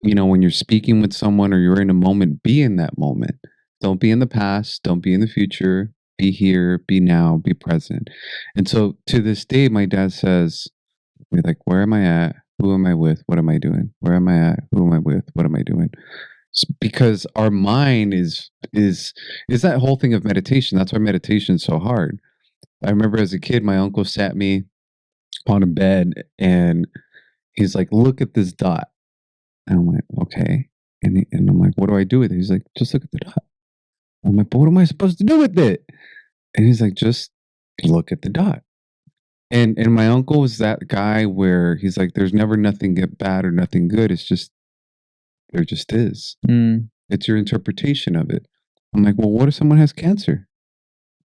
when you're speaking with someone or you're in a moment, be in that moment. Don't be in the past. Don't be in the future. Be here, be now, be present. And so to this day, my dad says, we're like, where am I at? Who am I with? What am I doing? Where am I at? Who am I with? What am I doing? Because our mind is that whole thing of meditation. That's why meditation is so hard. I remember as a kid, my uncle sat me on a bed and he's like, look at this dot. And I'm like, okay. And I'm like, what do I do with it? He's like, just look at the dot. I'm like, but what am I supposed to do with it? And he's like, just look at the dot. And my uncle was that guy where he's like, there's never nothing get bad or nothing good. It's just there just is. Mm. It's your interpretation of it. I'm like, well, what if someone has cancer?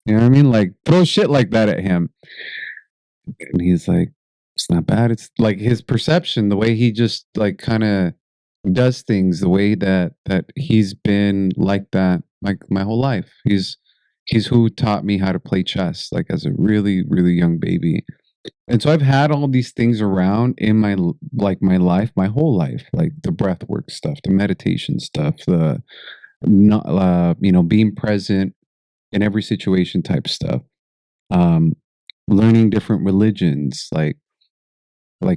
You know what I mean? Like throw shit like that at him. And he's like, it's not bad. It's like his perception, the way he just like kind of does things, the way that he's been like that like my whole life. He's who taught me how to play chess like as a really really young baby. And so I've had all these things around in my life, my whole life, like the breath work stuff, the meditation stuff, the not being present in every situation type stuff. Um learning different religions like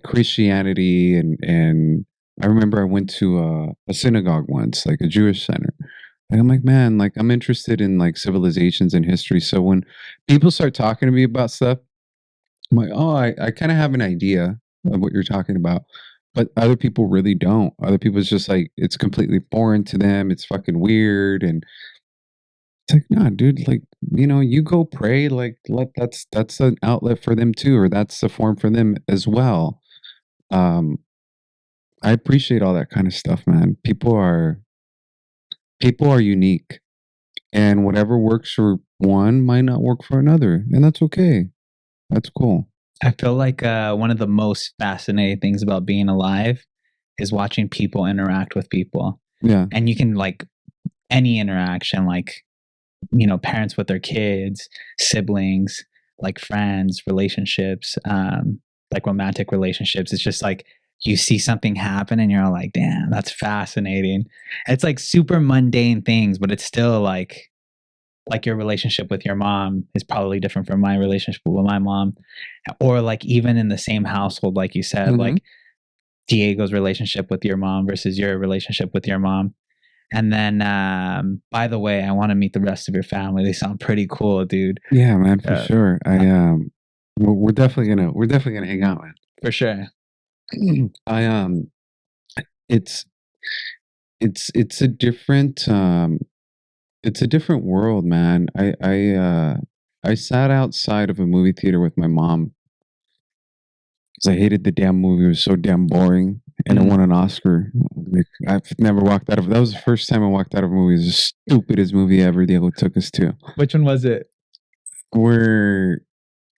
Christianity and I remember I went to a synagogue once, like a Jewish center. And I'm like, man, like I'm interested in like civilizations and history. So when people start talking to me about stuff, I'm like, oh, I kind of have an idea of what you're talking about. But other people really don't. Other people it's just like it's completely foreign to them. It's fucking weird. And it's like, nah, dude, like, you go pray, like that's an outlet for them too, or that's a form for them as well. Um, I appreciate all that kind of stuff, man. People are unique, and whatever works for one might not work for another, and that's okay. That's cool. I feel like one of the most fascinating things about being alive is watching people interact with people. Yeah. And you can like any interaction, like, parents with their kids, siblings, like friends, relationships, like romantic relationships. It's just like you see something happen and you're like, damn, that's fascinating. It's like super mundane things, but it's still like your relationship with your mom is probably different from my relationship with my mom, or like even in the same household, like you said, Mhm. like Diego's relationship with your mom versus your relationship with your mom. And then, by the way, I want to meet the rest of your family. They sound pretty cool, dude. Yeah, man, for Uh, sure. We're definitely gonna hang out, man. for sure. I it's it's a different it's a different world, man. I sat outside of a movie theater with my mom because I hated the damn movie. It was so damn boring. and it won an Oscar. Like, I've never walked out of that was the first time I walked out of a movie. It was the stupidest movie ever Diego took us to. Which one was it? Where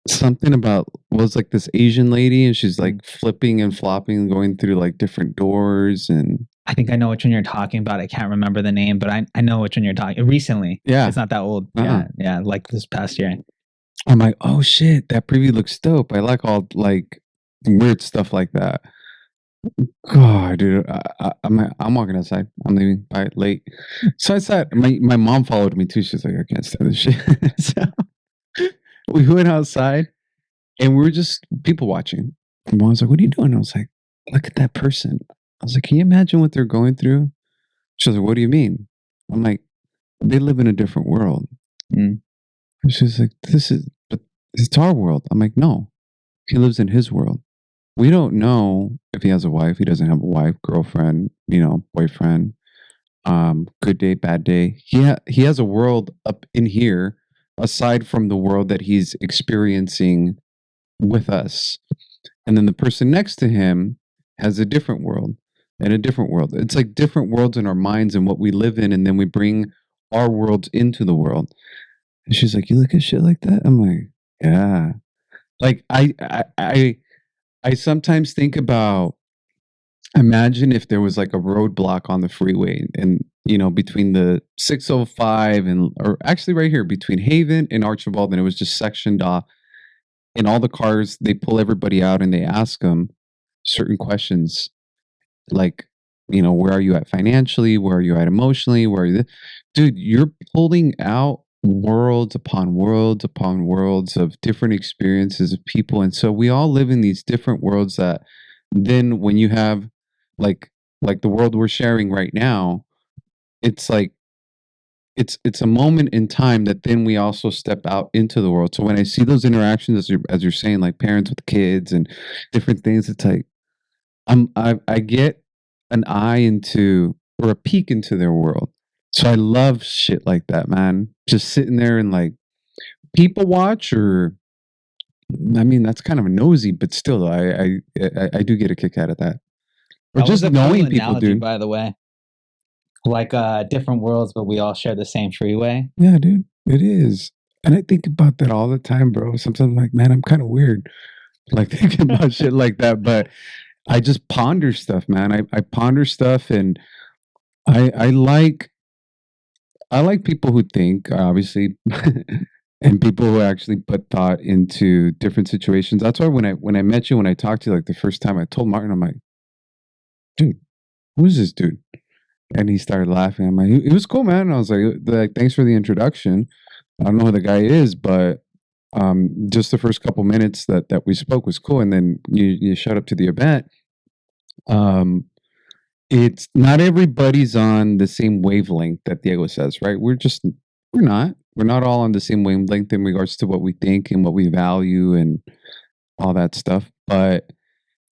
something about was like this Asian lady and she's like flipping and flopping, going through like different doors and I think I know which one you're talking about. I can't remember the name, but I know which one you're talking recently. Yeah. It's not that old. Uh-uh. Yeah, like this past year. I'm like, oh shit, that preview looks dope. I like all like weird stuff like that. God, dude, I'm walking outside. I'm leaving by late. So I sat. My mom followed me too. She's like, I can't stand this shit. So we went outside and we were just people watching. My mom was like, "What are you doing?" I was like, "Look at that person." I was like, "Can you imagine what they're going through?" She was like, "What do you mean?" I'm like, "They live in a different world." Mm. And she's like, but it's our world." I'm like, "No, he lives in his world. We don't know if he has a wife. He doesn't have a wife, girlfriend, boyfriend. Good day, bad day. He has a world up in here aside from the world that he's experiencing with us. And then the person next to him has a different world and a different world. It's like different worlds in our minds and what we live in, and then we bring our worlds into the world." And she's like, "You look at shit like that?" I'm like, "Yeah." Like I sometimes think about imagine if there was like a roadblock on the freeway and between the 605 and or actually right here between Haven and Archibald, and it was just sectioned off, and all the cars they pull everybody out and they ask them certain questions like, where are you at financially, where are you at emotionally, where are you dude, you're pulling out worlds upon worlds upon worlds of different experiences of people, and so we all live in these different worlds that then when you have like the world we're sharing right now, it's like it's a moment in time that then we also step out into the world. So when I see those interactions as you're saying, like parents with kids and different things, it's like I get an eye into or a peek into their world. So I love shit like that, man. Just sitting there and like people watch, or I mean, that's kind of nosy, but still, I do get a kick out of that. Or That was just a cool knowing people, analogy, dude. by the way. Like different worlds, but we all share the same freeway. Yeah, dude, it is. And I think about that all the time, bro. Sometimes I'm like, man, I'm kind of weird, like thinking about shit like that. But I just ponder stuff, man. I ponder stuff, and I like people who think, obviously, and people who actually put thought into different situations. That's why when I met you, when I talked to you like the first time, I told Martin, I'm like, dude, who is this dude? And he started laughing. I'm like, he was cool, man. And I was like, thanks for the introduction. I don't know who the guy is, but just the first couple minutes that we spoke was cool. And then you showed up to the event. It's not everybody's on the same wavelength that Diego says, right? We're not all on the same wavelength in regards to what we think and what we value and all that stuff. But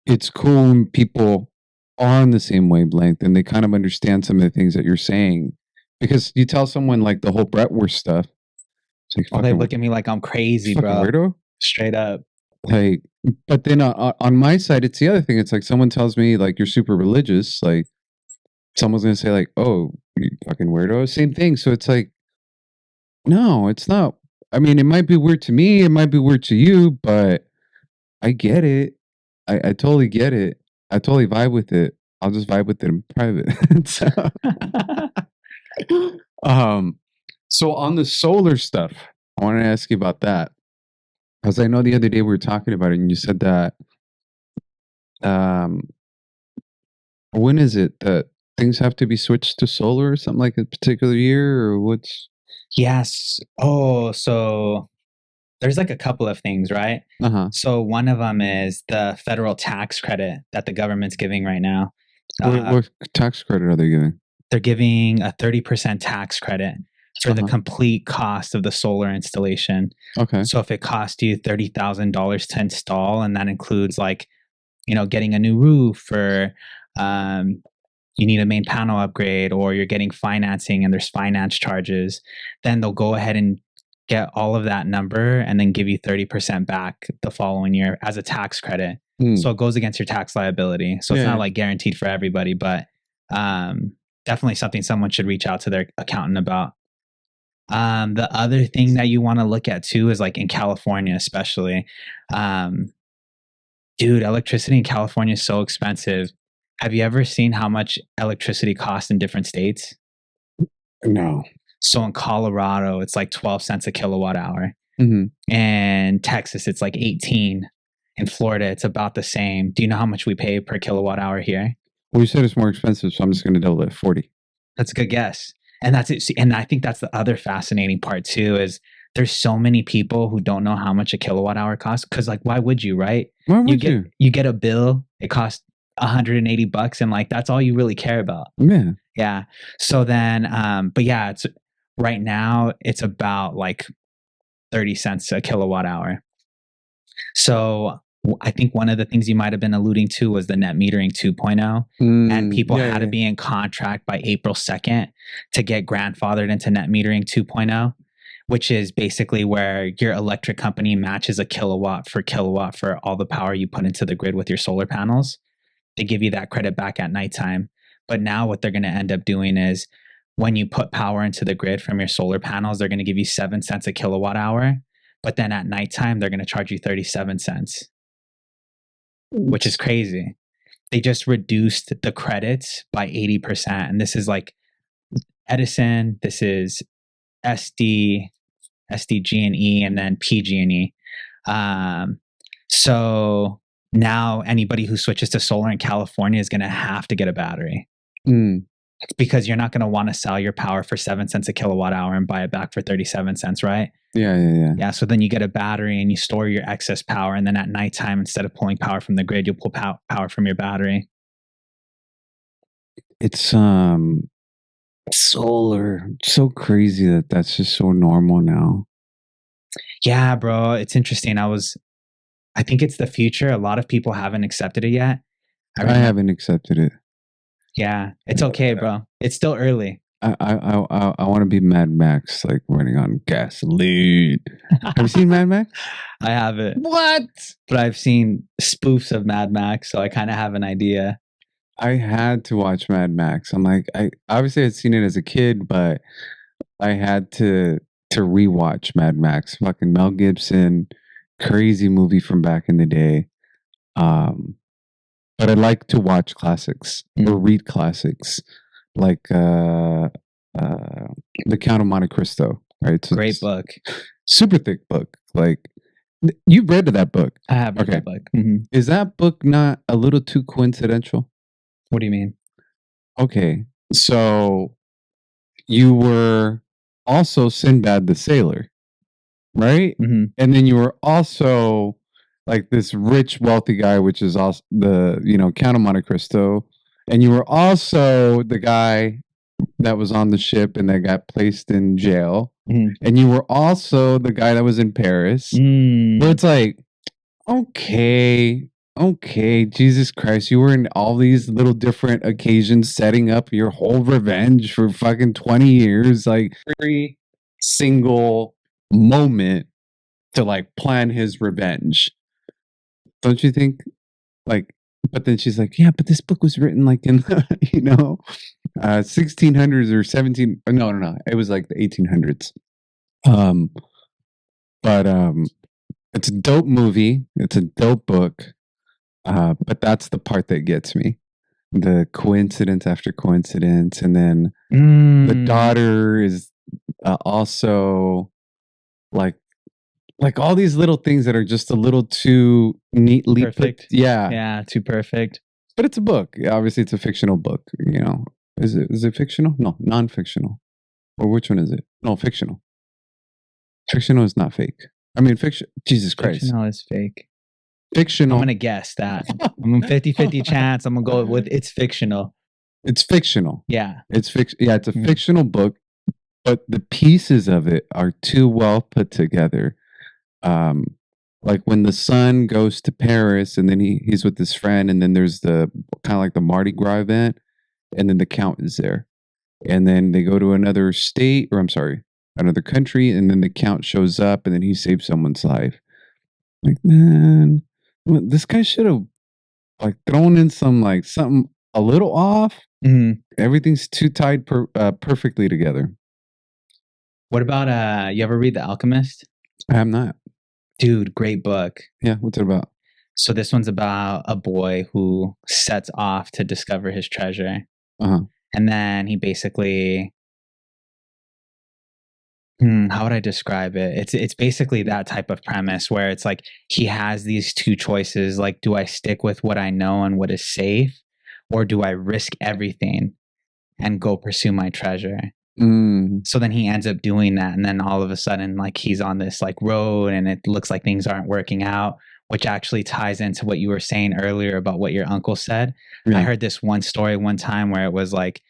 it's cool when people are on the same wavelength and they kind of understand some of the things that you're saying. Because you tell someone like the whole Breathwork stuff, it's like Oh, they look at me like I'm crazy, fucking bro. weirdo. Straight up. Like, but then on my side, it's the other thing. It's like someone tells me like you're super religious, like someone's gonna say like, "Oh, you fucking weirdo." Same thing. So it's like, no, it's not. I mean, it might be weird to me, it might be weird to you, but I get it. I totally get it. I totally vibe with it. I'll just vibe with it in private. So, um, so on the solar stuff, I want to ask you about that because I know the other day we were talking about it, and you said that um, when is it that things have to be switched to solar or something like a particular year, or what's? Yes. Oh, so there's like a couple of things, right? Uh huh. So one of them is the federal tax credit that the government's giving right now. What tax credit are they giving? They're giving a 30% tax credit for the Uh-huh. complete cost of the solar installation. Okay. So if it cost you $30,000 to install, and that includes like, getting a new roof, or you need a main panel upgrade, or you're getting financing and there's finance charges, then they'll go ahead and get all of that number and then give you 30% back the following year as a tax credit. Hmm. So it goes against your tax liability. So it's Yeah. not like guaranteed for everybody, but definitely something someone should reach out to their accountant about. The other thing that you want to look at too is like in California, especially, dude, electricity in California is so expensive. Have you ever seen how much electricity costs in different states? No. So in Colorado, it's like 12 cents a kilowatt hour. Hmm. And Texas, it's like 18. In Florida, it's about the same. Do you know how much we pay per kilowatt hour here? Well, you said it's more expensive, so I'm just going to double it, 40. That's a good guess. And that's it. And I think that's the other fascinating part too, is there's so many people who don't know how much a kilowatt hour costs. Cause like, why would you, right? Why would you? You get a bill, it costs $180 and like, that's all you really care about. Yeah. Yeah. So then, but yeah, it's right now it's about like 30 cents a kilowatt hour. So I think one of the things you might have been alluding to was the net metering 2.0, and people had to be in contract by April 2nd to get grandfathered into net metering 2.0, which is basically where your electric company matches a kilowatt for all the power you put into the grid with your solar panels. They give you that credit back at nighttime. But now what they're going to end up doing is when you put power into the grid from your solar panels, they're going to give you 7 cents a kilowatt hour. But then at nighttime, they're going to charge you 37 cents, which is crazy. They just reduced the credits by 80%. And this is like Edison, this is SD, SDG&E, and then PG&E. So now anybody who switches to solar in California is going to have to get a battery. It's because you're not going to want to sell your power for 7 cents a kilowatt hour and buy it back for 37 cents, right? Yeah. So then you get a battery and you store your excess power. And then at nighttime, instead of pulling power from the grid, you'll pull power from your battery. It's solar. So crazy that that's just so normal now. Yeah, bro. It's interesting. I think it's the future. A lot of people haven't accepted it yet. I haven't accepted it. Yeah, it's okay, bro. It's still early. I want to be Mad Max, like running on gasoline. Have you seen Mad Max? I haven't. What? But I've seen spoofs of Mad Max, so I kind of have an idea. I had to watch Mad Max. I'm like, I obviously had seen it as a kid, but I had to rewatch Mad Max. Fucking Mel Gibson, crazy movie from back in the day. But I like to watch classics or read classics, like The Count of Monte Cristo. Right, so Great book, super thick book. Like you've read that book. I have read that book. Mm-hmm. Is that book not a little too coincidental? What do you mean? Okay, so you were also Sinbad the Sailor, right? Mm-hmm. And then you were also like this rich, wealthy guy, which is also the Count of Monte Cristo, and you were also the guy that was on the ship and that got placed in jail, and you were also the guy that was in Paris. Where it's like, okay, Jesus Christ, you were in all these little different occasions setting up your whole revenge for fucking 20 years, like every single moment to like plan his revenge. Don't you think? Like, but then she's like, yeah, but this book was written like in the, 1600s or 17. No. It was like the 1800s. But it's a dope movie. It's a dope book. But that's the part that gets me. The coincidence after coincidence. And then the daughter is also like all these little things that are just a little too neatly perfect. Yeah, too perfect. But it's a book. Obviously, it's a fictional book. Is it fictional? No, non-fictional. Or which one is it? No, fictional. Fictional is not fake. I mean, fiction. Jesus Christ. Fictional is fake. Fictional. I'm gonna guess that. I'm a 50-50 chance. I'm gonna go with it's fictional. It's fictional. Yeah. It's Yeah, it's a fictional book, but the pieces of it are too well put together. Like when the son goes to Paris and then he's with his friend, and then there's the kind of like the Mardi Gras event, and then the Count is there, and then they go to another state, or I'm sorry, another country, and then the count shows up, and then he saves someone's life. Like, man, this guy should have like thrown in some like something a little off. Mhm. Everything's too tied perfectly together. What about you ever read The Alchemist? I have not. Dude, great book. Yeah, what's it about? So this one's about a boy who sets off to discover his treasure. Uh-huh. And then he basically how would I describe it? It's basically that type of premise where it's like he has these two choices, like, do I stick with what I know and what is safe, or do I risk everything and go pursue my treasure? Mm. So then he ends up doing that, and then all of a sudden, like, he's on this like road and it looks like things aren't working out, which actually ties into what you were saying earlier about what your uncle said. I Yeah. heard this one story one time where it was like,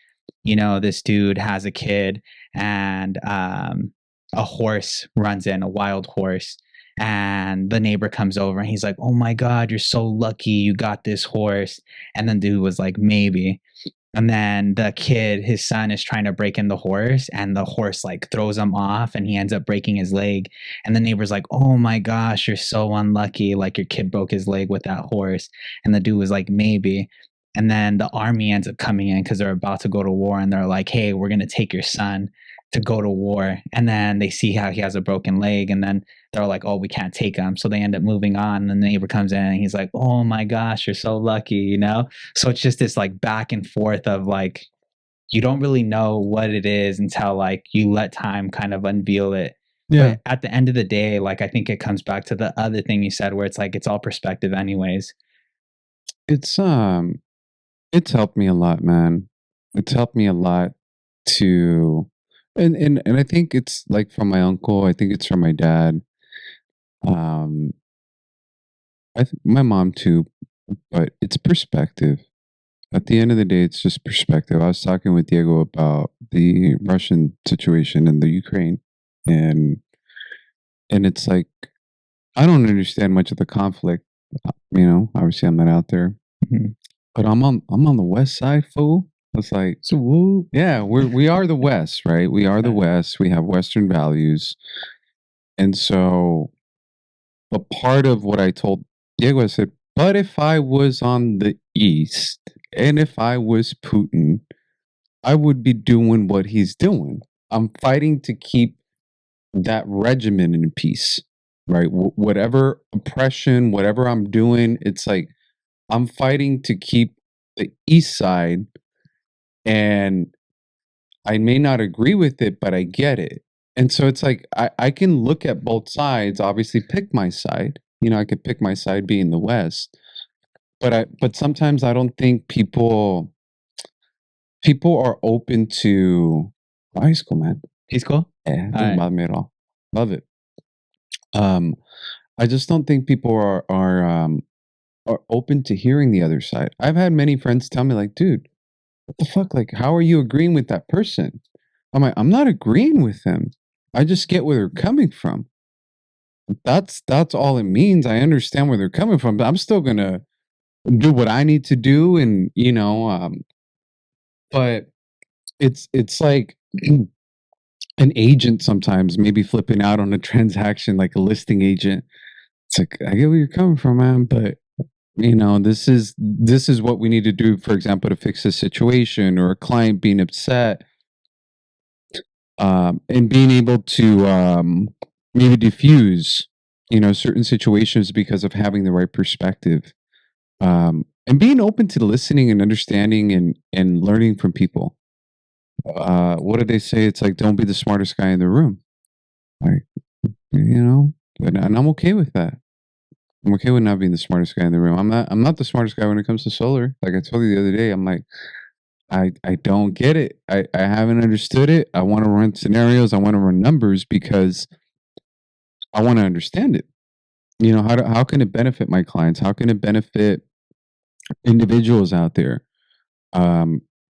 this dude has a kid, and a horse runs in, a wild horse, and the neighbor comes over and he's like, "Oh my God, you're so lucky you got this horse." And then dude was like, "Maybe." And then the kid, his son, is trying to break in the horse, and the horse like throws him off, and he ends up breaking his leg. And the neighbor's like, "Oh my gosh, you're so unlucky. Like, your kid broke his leg with that horse." And the dude was like, "Maybe." And then the army ends up coming in because they're about to go to war, and they're like, "Hey, we're going to take your son to go to war." And then they see how he has a broken leg, and then they're like, "Oh, we can't take him." So they end up moving on. And the neighbor comes in and he's like, "Oh my gosh, you're so lucky, So it's just this like back and forth of like, you don't really know what it is until like you let time kind of unveil it. Yeah. But at the end of the day, like, I think it comes back to the other thing you said where it's like it's all perspective anyways. It's helped me a lot, man. It's helped me a lot to and I think it's like from my uncle, I think it's from my dad. Um my mom too, but it's perspective. At the end of the day, it's just perspective. I was talking with Diego about the Russian situation in the Ukraine, and it's like I don't understand much of the conflict. Obviously I'm not out there, Mhm. but I'm on the west side, fool. It's like, So woo. yeah, we are the West, right? We are the Yeah. West. We have Western values, and so a part of what I told Diego, I said, but if I was on the East and if I was Putin, I would be doing what he's doing. I'm fighting to keep that regimen in peace, right? Whatever oppression, whatever I'm doing, it's like I'm fighting to keep the East side, and I may not agree with it, but I get it. And so it's like I can look at both sides, obviously pick my side. I could pick my side being the West, but sometimes I don't think people are open to high school, man. He's cool. Yeah, it All doesn't right. bother me at all. Love it. Um, I just don't think people are open to hearing the other side. I've had many friends tell me like, "Dude, what the fuck? Like, how are you agreeing with that person?" I'm like, "I'm not agreeing with them. I just get where they're coming from. That's all it means. I understand where they're coming from, but I'm still gonna do what I need to do, and but it's like an agent sometimes maybe flipping out on a transaction, like a listing agent. It's like, I get where you're coming from, man, but this is what we need to do, for example, to fix a situation or a client being upset, and being able to maybe diffuse, certain situations because of having the right perspective, and being open to listening and understanding and learning from people. What did they say? It's like, don't be the smartest guy in the room. Like, and I'm okay with that. I'm okay with not being the smartest guy in the room. I'm not the smartest guy when it comes to solar. Like I told you the other day, I'm like, I don't get it. I haven't understood it. I want to run scenarios. I want to run numbers because I want to understand it. How can it benefit my clients? How can it benefit individuals out there?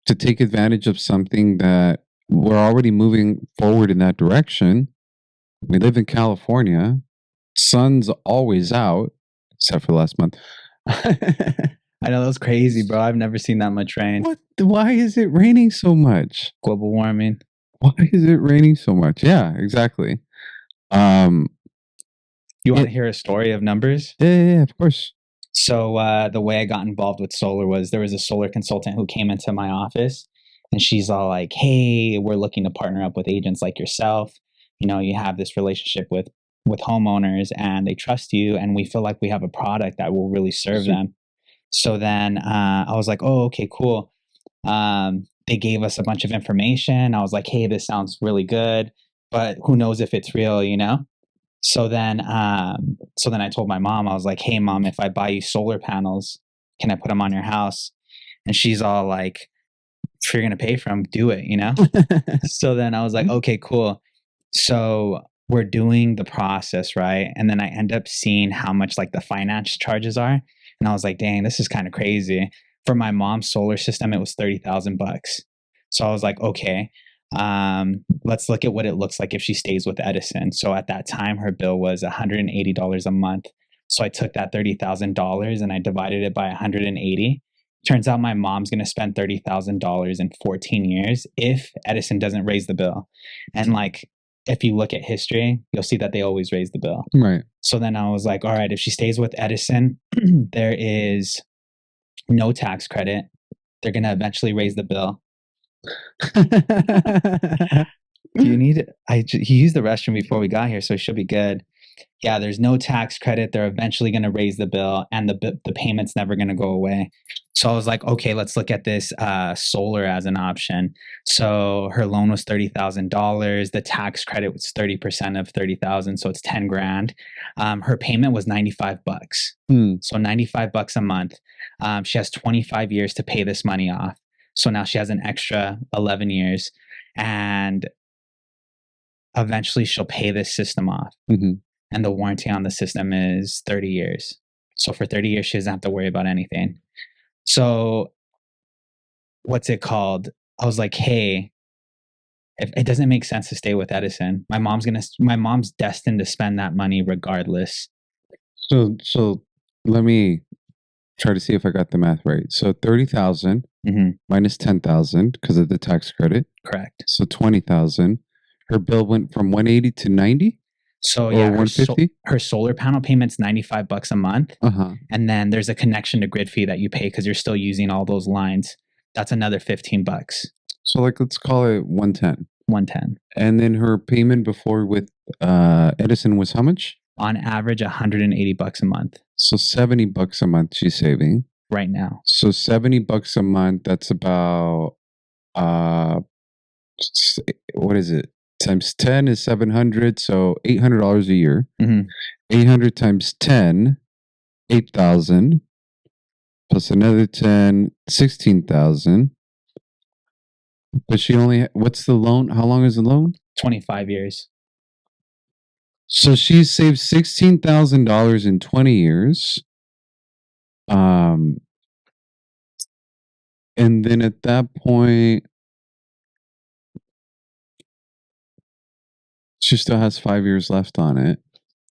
To take advantage of something that we're already moving forward in that direction. We live in California. Sun's always out, except for last month. I know, that was crazy, bro. I've never seen that much rain. What? Why is it raining so much? Global warming. Why is it raining so much? Yeah, exactly. Um, You want to it, hear a story of numbers? yeah, of course. So the way I got involved with solar was there was a solar consultant who came into my office, and she's all like, "Hey, we're looking to partner up with agents like yourself. You know, you have this relationship with homeowners, and they trust you, and we feel like we have a product that will really serve them." So then I was like, "Oh, okay, cool." They gave us a bunch of information. I was like, "Hey, this sounds really good, but who knows if it's real, you know?" So then I told my mom, I was like, "Hey, mom, if I buy you solar panels, can I put them on your house?" And she's all like, "If you're gonna pay for them, do it, you know." So then I was like, "Okay, cool." So we're doing the process, right? And then I end up seeing how much like the finance charges are, and I was like, "Dang, this is kind of crazy." For my mom's solar system, it was $30,000. So I was like, "Okay, let's look at what it looks like if she stays with Edison." So at that time, her bill was $180 a month. So I took that $30,000 and I divided it by 180. Turns out my mom's going to spend $30,000 in 14 years if Edison doesn't raise the bill. And like, if you look at history, you'll see that they always raise the bill. Right. So then I was like, all right, if she stays with Edison, there is no tax credit. They're going to eventually raise the bill. Do you need it? He used the restroom before we got here, so it should be good. Yeah, there's no tax credit. They're eventually going to raise the bill, and the payment's never going to go away. So I was like, okay, let's look at this solar as an option. So her loan was $30,000. The tax credit was 30% of 30,000, so it's 10 grand. Her payment was $95. So $95 a month. She has 25 years to pay this money off. So now she has an extra 11 years, and eventually she'll pay this system off. And the warranty on the system is 30 years. So for 30 years, she doesn't have to worry about anything. So what's it called? I was like, hey, if it doesn't make sense to stay with Edison. My mom's destined to spend that money regardless. So let me try to see if I got the math right. So 30,000 minus 10,000 because of the tax credit. Correct. So 20,000. Her bill went from 180 to 90. So Or yeah, 150? her solar panel payment's $95 a month, Uh-huh. and then there's a connection to grid fee that you pay because you're still using all those lines. That's another $15. So like let's call it 110. 110. And then her payment before with Edison was how much? On average, $180 a month So $70 a month she's saving. right now. So $70 a month, that's about what is it? Times 10 is 700, so $800 a year. 800 times 10, 8,000 plus another 10, 16,000. But she only what's the loan? How long is the loan? 25 years. So she saved $16,000 in 20 years. And then at that point, she still has 5 years left on it.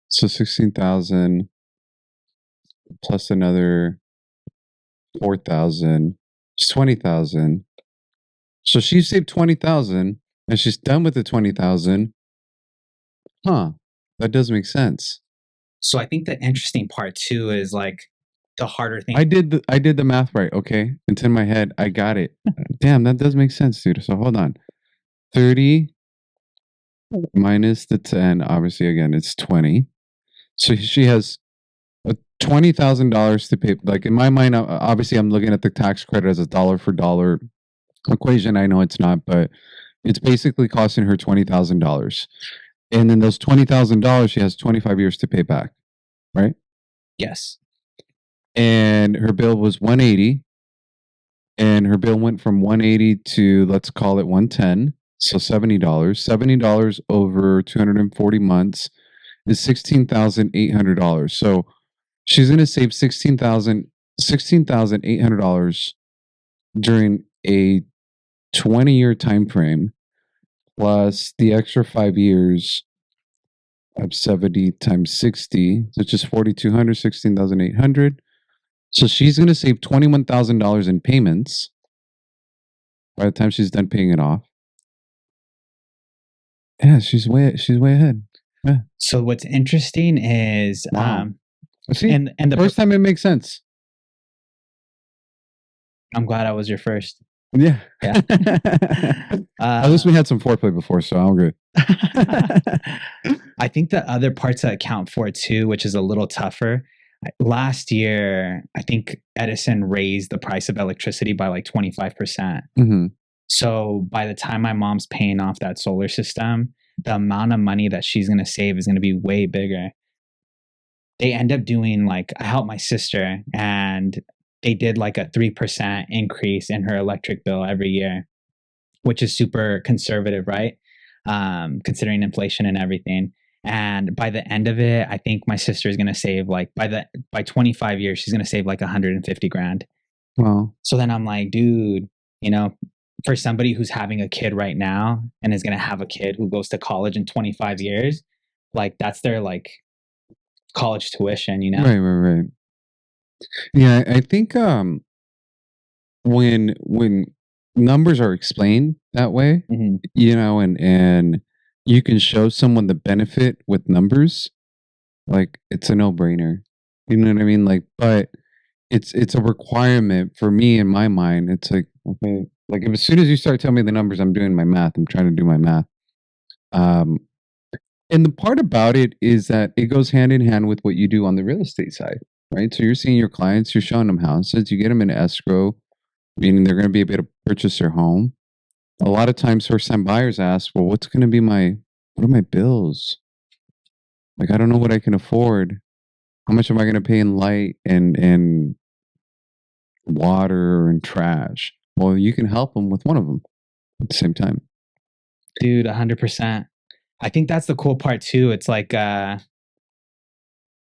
So 16,000 plus another 4,000, it's 20,000. So she saved 20,000 and she's done with the 20,000. Huh. That does make sense. So I think the interesting part too is like the harder thing. I did the math right, okay? It's in my head. I got it. Damn, that does make sense, dude. So hold on. 30 minus the 10, obviously again, it's 20. So she has $20,000 to pay. Like in my mind, obviously I'm looking at the tax credit as a dollar for dollar equation. I know it's not, but it's basically costing her $20,000. And then those $20,000, she has 25 years to pay back, right? Yes. And her bill was 180, and her bill went from 180 to, let's call it 110, so $70. $70 over 240 months is $16,800. So she's going to save $16,800 during a 20-year time frame, plus the extra 5 years of 70 times 60, which is 4,200, 16,800. So she's going to save $21,000 in payments by the time she's done paying it off. Yeah, she's way ahead. Yeah. So what's interesting is Wow. See, and the first time it makes sense. I'm glad I was your first. Yeah. Yeah. At least we had some foreplay before, so I'm good. I think the other parts that account for it too, which is a little tougher. Last year, I think Edison raised the price of electricity by like 25%. hmm So by the time my mom's paying off that solar system, the amount of money that she's going to save is going to be way bigger. They end up doing like, I helped my sister and they did like a 3% increase in her electric bill every year, which is super conservative, right? Considering inflation and everything. And by the end of it, I think my sister is going to save like by 25 years, she's going to save like 150 grand. Wow. So then I'm like, dude, you know, for somebody who's having a kid right now and is going to have a kid who goes to college in 25 years, like that's their like college tuition, you know? Right. Yeah, I think when numbers are explained that way, Mhm. and you can show someone the benefit with numbers, like it's a no-brainer. You know what I mean? Like, but it's a requirement for me in my mind. It's like, okay, like if as soon as you start telling me the numbers, I'm doing my math. I'm trying to do my math. Um, and the part about it is that it goes hand in hand with what you do on the real estate side, right? So you're seeing your clients, you're showing them houses, you get them in escrow, meaning they're going to be able to purchase their home. A lot of times, first time buyers ask, well, what are my bills? Like, I don't know what I can afford. How much am I going to pay in light and water and trash? Well, you can help them with one of them at the same time. Dude, 100%. I think that's the cool part too. It's like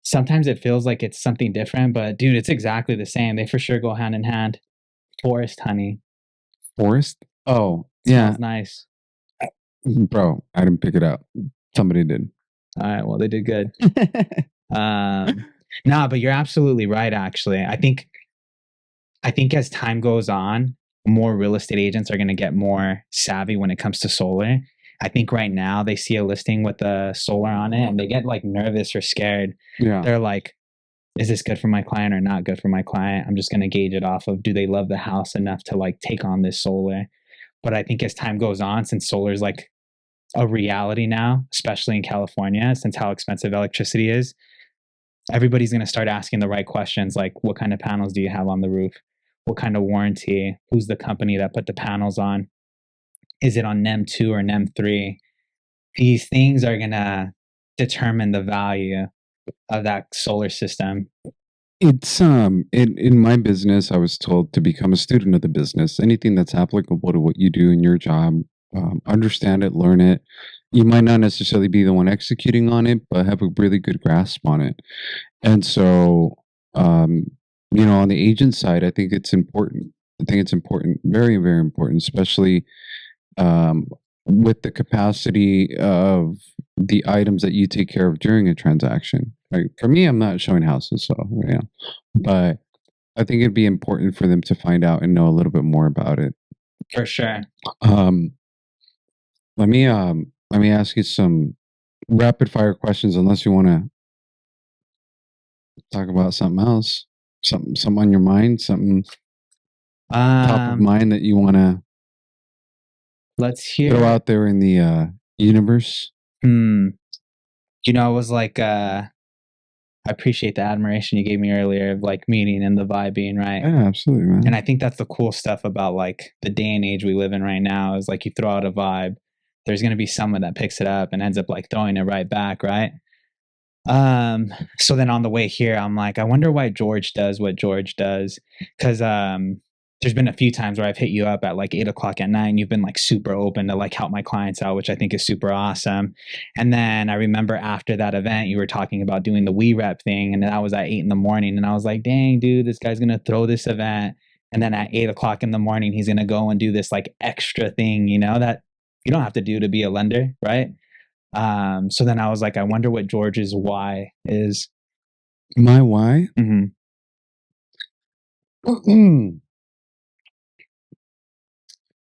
sometimes it feels like it's something different, but dude, it's exactly the same. They for sure go hand in hand. Forest honey. Forest? Oh, yeah. Smells nice. Bro, I didn't pick it up. Somebody did. All right, well, they did good. Nah, but you're absolutely right actually. I think as time goes on, more real estate agents are going to get more savvy when it comes to solar. I think right now they see a listing with the solar on it and they get like nervous or scared. Yeah. They're like, is this good for my client or not good for my client? I'm just going to gauge it off of do they love the house enough to like take on this solar? But I think as time goes on, since solar is like a reality now, especially in California, since how expensive electricity is, everybody's going to start asking the right questions like what kind of panels do you have on the roof? What kind of warranty? Who's the company that put the panels on? Is it on NEM 2 or NEM 3? These things are going to determine the value of that solar system. It's in my business, I was told to become a student of the business. Anything that's applicable to what you do in your job, understand it, learn it. You might not necessarily be the one executing on it, but have a really good grasp on it. And so, um, on the agent side, I think it's important. I think it's important, very, very important, especially um, with the capacity of the items that you take care of during a transaction. Like for me, I'm not showing houses, so but I think it'd be important for them to find out and know a little bit more about it. For sure. Um, let me ask you some rapid fire questions, unless you want to talk about something else, something on your mind, something top of mind that you want to Let's throw hear. out there in the universe. I was like, I appreciate the admiration you gave me earlier of like meaning and the vibe being right. Yeah, absolutely, man. And I think that's the cool stuff about like the day and age we live in right now is like you throw out a vibe, there's going to be someone that picks it up and ends up like throwing it right back, right? So then on the way here, I'm like, I wonder why George does what George does. Cause there's been a few times where I've hit you up at like 8 o'clock at night and you've been like super open to like help my clients out, which I think is super awesome. And then I remember after that event, you were talking about doing the We Rep thing, and that was at 8 in the morning. And I was like, dang, dude, this guy's gonna throw this event. And then at 8 o'clock in the morning, he's gonna go and do this like extra thing, that you don't have to do to be a lender, right? So then I was like, I wonder what George's why is. My why? Mm-hmm.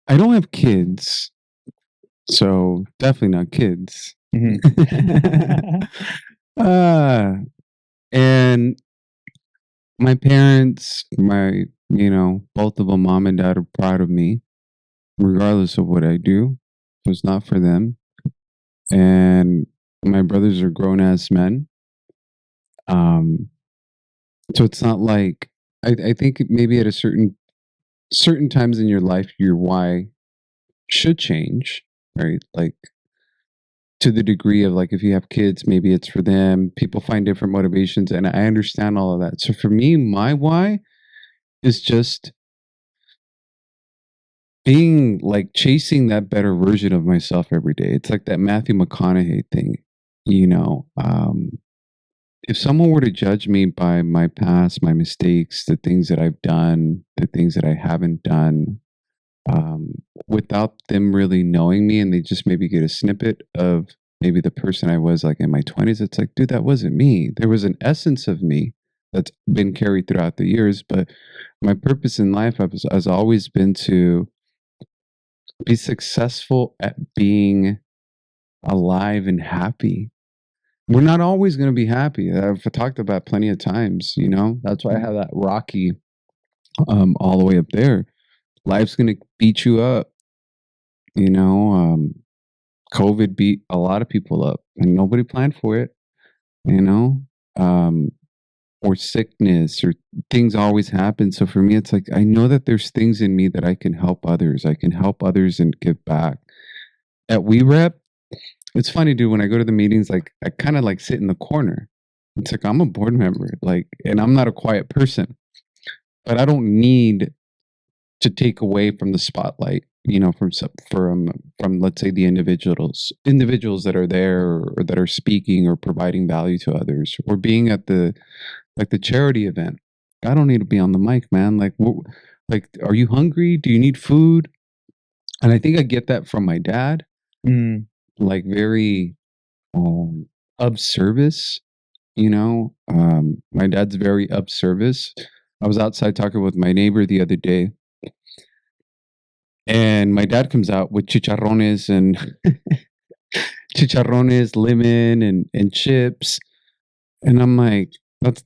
I don't have kids, So definitely not kids. Mhm. And my parents, both of them, mom and dad, are proud of me, regardless of what I do. If it's not for them. And my brothers are grown ass men. Um, so it's not like I think maybe at a certain times in your life, your why should change, right? Like to the degree of like if you have kids, maybe it's for them. People find different motivations, and I understand all of that. So for me, my why is just being like chasing that better version of myself every day. It's like that Matthew McConaughey thing, you know. If someone were to judge me by my past, my mistakes, the things that I've done, the things that I haven't done, um, without them really knowing me, and they just maybe get a snippet of maybe the person I was like in my 20s, it's like, dude, that wasn't me. There was an essence of me that's been carried throughout the years. But my purpose in life has always been to be successful at being alive and happy. We're not always going to be happy. I've talked about plenty of times, you know. That's why I have that Rocky all the way up there. Life's going to beat you up, you know. COVID beat a lot of people up, and nobody planned for it, you know. Um, or sickness, or things always happen. So for me, it's like I know that there's things in me that I can help others. I can help others and give back. At WeRep, it's funny, dude. When I go to the meetings, like I kind of like sit in the corner. It's like I'm a board member, like, and I'm not a quiet person, but I don't need to take away from the spotlight, you know, from let's say the individuals that are there, or that are speaking or providing value to others, or being at the charity event. I don't need to be on the mic, man. Like, are you hungry? Do you need food? And I think I get that from my dad, Mm. like very of service. You know, my dad's very of service. I was outside talking with my neighbor the other day, and my dad comes out with chicharrones and chicharrones, lemon, and chips. And I'm like,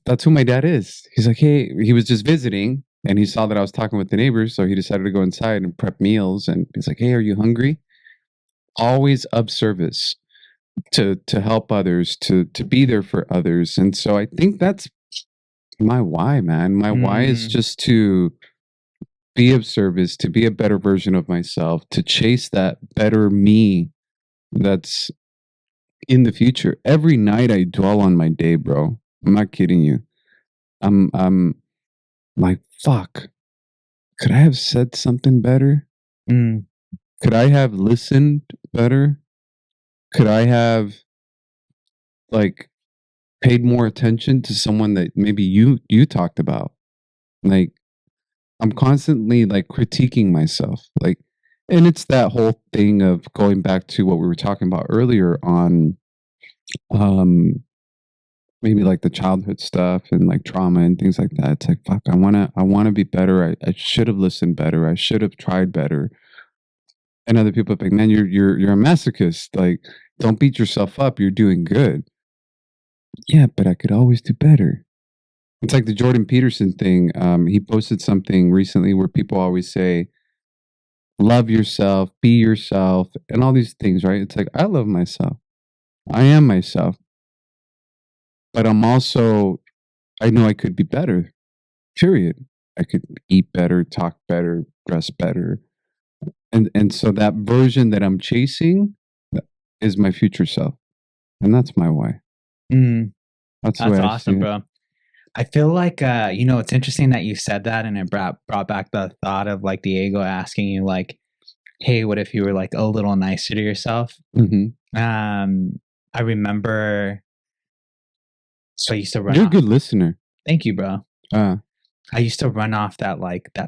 that's who my dad is. He's like, hey, he was just visiting, and he saw that I was talking with the neighbors, so he decided to go inside and prep meals. And he's like, hey, are you hungry? Always of service to help others, to be there for others. And so I think that's my why, man. My why is Mm. just to be of service, to be a better version of myself, to chase that better me that's in the future. Every night I dwell on my day, bro. I'm not kidding you. I'm like, fuck. Could I have said something better? Mm. Could I have listened better? Could I have like paid more attention to someone that maybe you talked about? Like, I'm constantly like critiquing myself. Like, and it's that whole thing of going back to what we were talking about earlier on um maybe like the childhood stuff and like trauma and things like that. It's like, fuck, I wanna be better. I should have listened better. I should have tried better. And other people are like, man, you're a masochist. Like, don't beat yourself up. You're doing good. Yeah, but I could always do better. It's like the Jordan Peterson thing. He posted something recently where people always say, love yourself, be yourself, and all these things, right? It's like, I love myself. I am myself. But I know I could be better, period. I could eat better, talk better, dress better. And so that version that I'm chasing is my future self. And that's my why. Mm. That's the That's way I see awesome, it. bro. I feel like it's interesting that you said that, and it brought back the thought of like the ego asking you like, hey, what if you were like a little nicer to yourself? Mhm. I remember, so I used to run You're a off. good listener. Thank you, bro. Uh, I used to run off that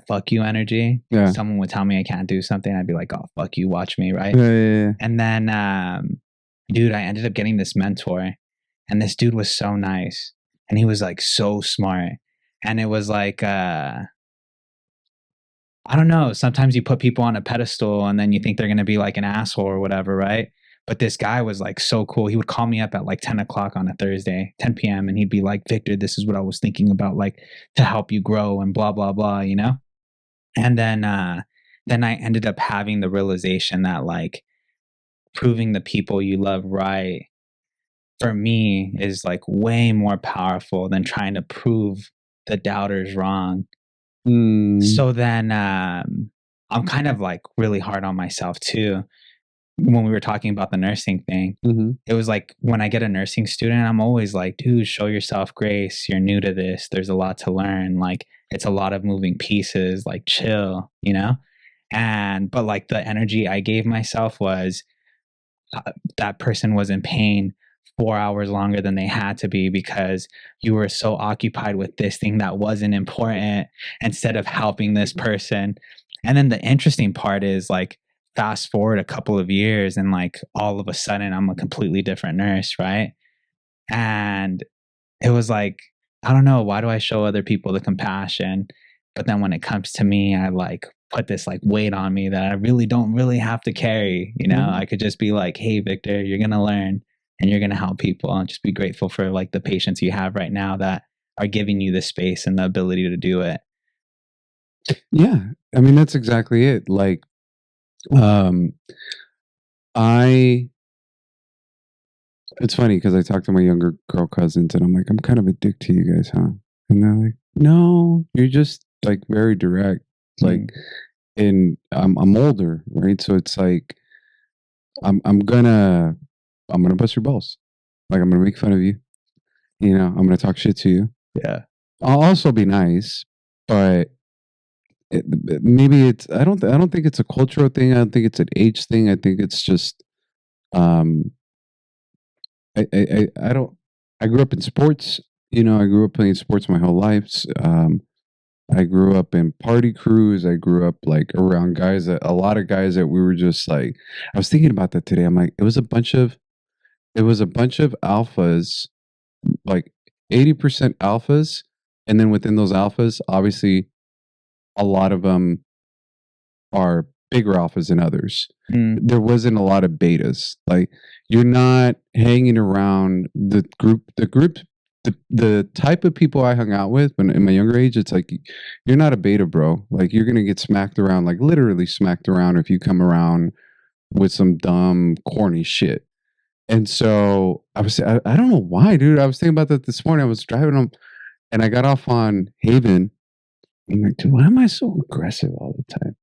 fuck you energy. yeah. Someone would tell me I can't do something, I'd be like, oh fuck you, watch me, right? Yeah. And then dude, I ended up getting this mentor, and this dude was so nice, and he was like so smart. And it was like I don't know. Sometimes you put people on a pedestal and then you think they're going to be like an asshole or whatever, right? But this guy was like so cool. He would call me up at like 10 o'clock on a Thursday, 10 p.m. And he'd be like, Victor, this is what I was thinking about, like to help you grow and blah, blah, blah, you know? And then I ended up having the realization that like proving the people you love right for me is like way more powerful than trying to prove the doubters wrong. So then I'm kind of like really hard on myself too. When we were talking about the nursing thing, it was like when I get a nursing student, I'm always like, dude, show yourself grace. You're new to this. There's a lot to learn. Like, it's a lot of moving pieces, like, chill, you know? But like the energy I gave myself was that person was in pain 4 hours longer than they had to be because you were so occupied with this thing that wasn't important instead of helping this person. And then the interesting part is like, fast forward a couple of years and like all of a sudden I'm a completely different nurse, right? And it was like, I don't know, why do I show other people the compassion? But then when it comes to me, I like put this like weight on me that I really don't really have to carry. You know, I could just be like, hey, Victor, you're going to learn and you're going to help people, and just be grateful for like the patients you have right now that are giving you the space and the ability to do it. Yeah. I mean, that's exactly it. Like, it's funny because I talked to my younger girl cousins and I'm like, I'm kind of a dick to you guys, huh? And they're like, no, you're just like very direct. Like, and I'm older, right? So it's like, I'm gonna bust your balls. Like, I'm gonna make fun of you. You know, I'm gonna talk shit to you. Yeah. I'll also be nice, but maybe it's, I don't think it's a cultural thing. I don't think it's an age thing. I think it's just, I don't. I grew up in sports. You know, I grew up playing sports my whole life. I grew up in party crews. I grew up like around guys a lot of guys that we were just like. I was thinking about that today. I'm like, it was a bunch of alphas, like 80% alphas, and then within those alphas, obviously, a lot of them are bigger alphas than others. There wasn't a lot of betas. Like, you're not hanging around the type of people I hung out with when in my younger age. It's like, you're not a beta, bro. Like, you're gonna get smacked around, like literally smacked around if you come around with some dumb, corny shit. And so I don't know why, dude. I was thinking about that this morning. I was driving home and I got off on Haven. I'm like, dude, why am I so aggressive all the time?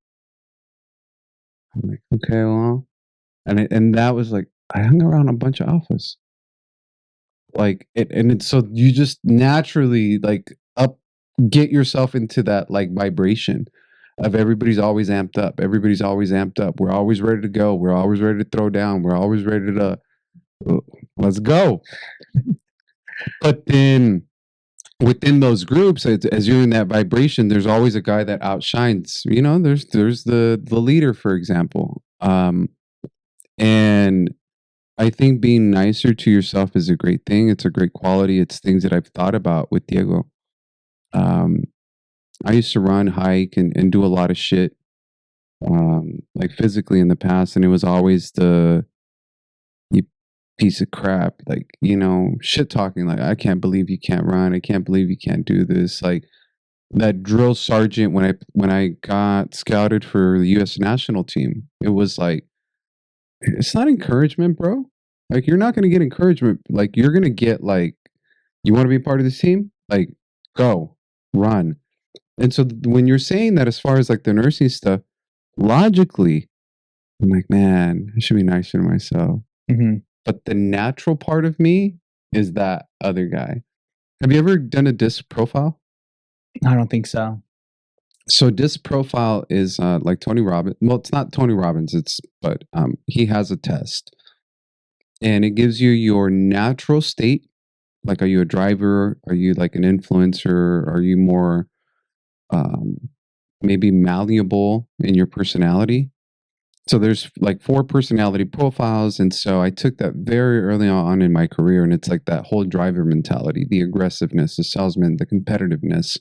I'm like, okay, well, and that was like, I hung around a bunch of alphas, like so you just naturally like get yourself into that like vibration of everybody's always amped up. Everybody's always amped up. We're always ready to go. We're always ready to throw down. We're always ready to let's go. But then within those groups, as you're in that vibration, there's always a guy that outshines. You know, there's the leader, for example. And I think being nicer to yourself is a great thing. It's a great quality. It's things that I've thought about with Diego. I used to run, hike, and do a lot of shit, like physically in the past, and it was always the you piece of crap, like, you know, shit talking. Like, I can't believe you can't run. I can't believe you can't do this. Like, that drill sergeant when I got scouted for the U.S. national team, it was like, it's not encouragement, bro. Like, you're not going to get encouragement. Like, you're going to get like, you want to be part of this team? Like, go, run. And so when you're saying that, as far as like the nursing stuff, logically, I'm like, man, I should be nicer to myself. But the natural part of me is that other guy. Have you ever done a DISC profile? I don't think so. So DISC profile is like Tony Robbins. Well, it's not Tony Robbins. But he has a test, and it gives you your natural state. Like, are you a driver? Are you like an influencer? Are you more maybe malleable in your personality? So there's like 4 personality profiles, and so I took that very early on in my career, and it's like that whole driver mentality, the aggressiveness, the salesman, the competitiveness.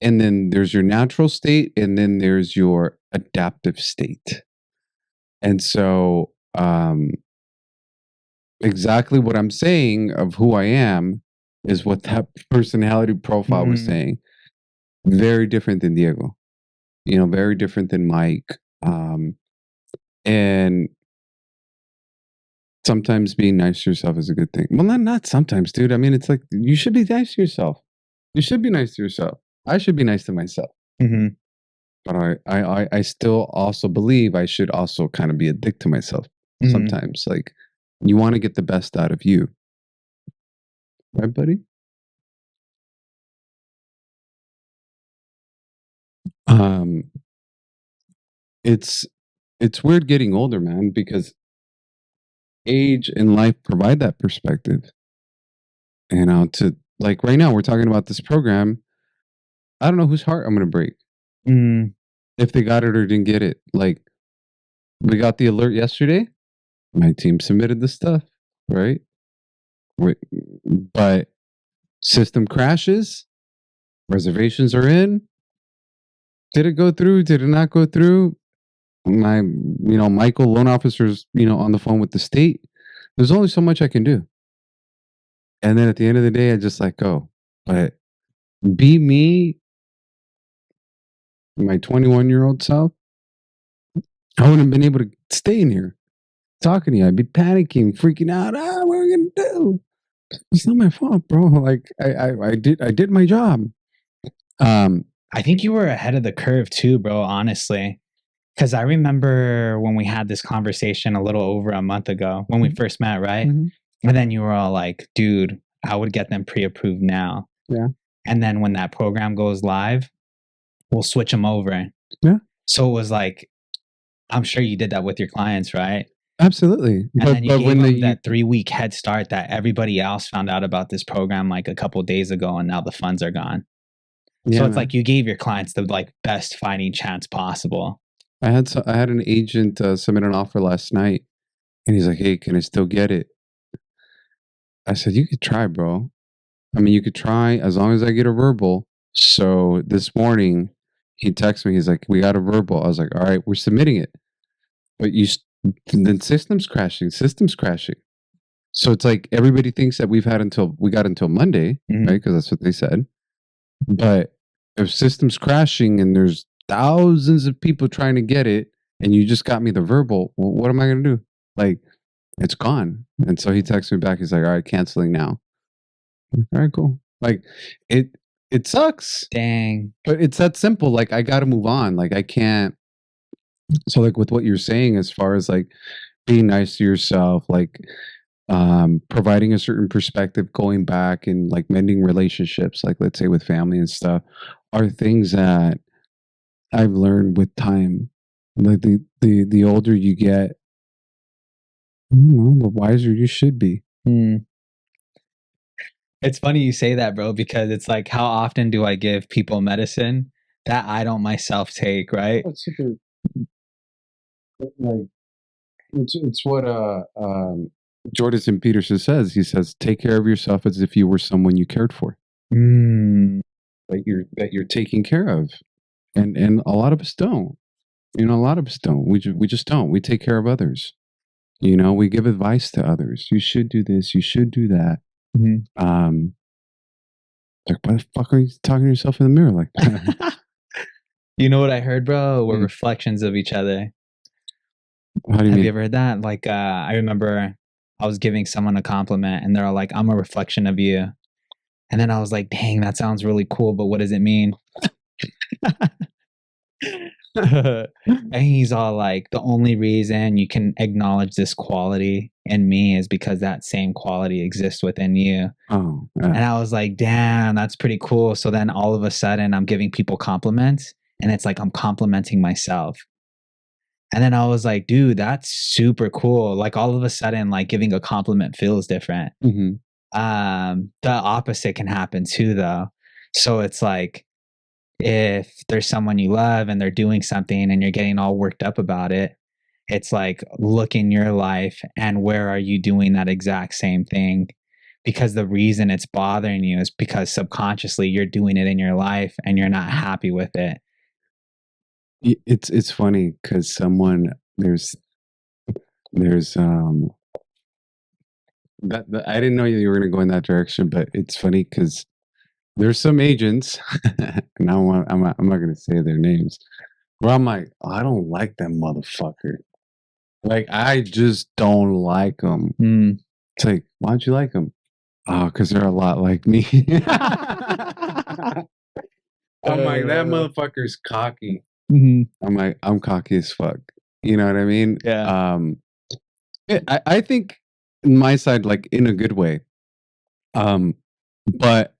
and then there's your natural state, and then there's your adaptive state. And so, exactly what I'm saying of who I am is what that personality profile was saying. Very different than Diego, very different than Mike. And sometimes being nice to yourself is a good thing. Well, not sometimes, dude. I mean, it's like you should be nice to yourself. You should be nice to yourself. I should be nice to myself. But I still also believe I should also kind of be a dick to myself sometimes. Like, you want to get the best out of you. Right, buddy? It's weird getting older, man, because age and life provide that perspective. To like right now, we're talking about this program. I don't know whose heart I'm going to break. If they got it or didn't get it. Like, we got the alert yesterday. My team submitted the stuff, right? But system crashes. Reservations are in. Did it go through? Did it not go through? My, Michael, loan officer's, on the phone with the state. There's only so much I can do. And then at the end of the day, I just let go. But be me, my 21-year-old self, I wouldn't have been able to stay in here talking to you. I'd be panicking, freaking out. What are we gonna do? It's not my fault, bro. Like I did my job. I think you were ahead of the curve too, bro, honestly. Because I remember when we had this conversation a little over a month ago when we first met, right? And then you were all like, dude, I would get them pre-approved now. Yeah. And then when that program goes live, we'll switch them over. Yeah. So it was like, I'm sure you did that with your clients, right? Absolutely. And then you gave them that 3-week head start that everybody else found out about this program like a couple of days ago, and now the funds are gone. Yeah, so it's like you gave your clients the like best fighting chance possible. I had an agent submit an offer last night, and he's like, "Hey, can I still get it?" I said, "You could try, bro. I mean, you could try as long as I get a verbal." So this morning, he texted me. He's like, "We got a verbal." I was like, "All right, we're submitting it." But then systems crashing. So it's like everybody thinks that we got until Monday, right? Because that's what they said. But if systems crashing and there's thousands of people trying to get it, and you just got me the verbal, well, what am I going to do? Like, it's gone. And so he texted me back. He's like, "All right, canceling now." All right, cool. Like, it sucks. Dang. But it's that simple. Like, I got to move on. Like, I can't. So, like, with what you're saying, as far as like being nice to yourself, like providing a certain perspective, going back and like mending relationships, like let's say with family and stuff, are things that I've learned with time. Like the older you get, the wiser you should be. It's funny you say that, bro, because it's like, how often do I give people medicine that I don't myself take, right? Like, it's what Jordan Peterson says. He says, "Take care of yourself as if you were someone you cared for, that you're taking care of," and a lot of us don't. A lot of us don't. We just don't. We take care of others. We give advice to others. You should do this. You should do that. Like, why the fuck are you talking to yourself in the mirror like that? You know what I heard, bro? We're reflections of each other. How do you mean? Have you ever heard that? Like, I remember I was giving someone a compliment and they're all like, "I'm a reflection of you." And then I was like, dang, that sounds really cool, but what does it mean? And he's all like, the only reason you can acknowledge this quality in me is because that same quality exists within you. Oh, And I was like, damn, that's pretty cool. So then all of a sudden I'm giving people compliments and it's like I'm complimenting myself. And then I was like, dude, that's super cool. Like all of a sudden, like giving a compliment feels different. The opposite can happen too, though. So it's like, if there's someone you love and they're doing something and you're getting all worked up about it, it's like, look in your life and where are you doing that exact same thing? because the reason it's bothering you is because subconsciously you're doing it in your life and you're not happy with it. It's funny because there's that I didn't know you were going to go in that direction, but it's funny because there's some agents, and I'm not going to say their names, where I'm like, oh, I don't like that motherfucker. Like, I just don't like them. Mm. It's like, why don't you like them? Oh, because they're a lot like me. I'm like, that motherfucker's cocky. Mhm. I'm like, I'm cocky as fuck. You know what I mean? Yeah. I think my side, like in a good way. But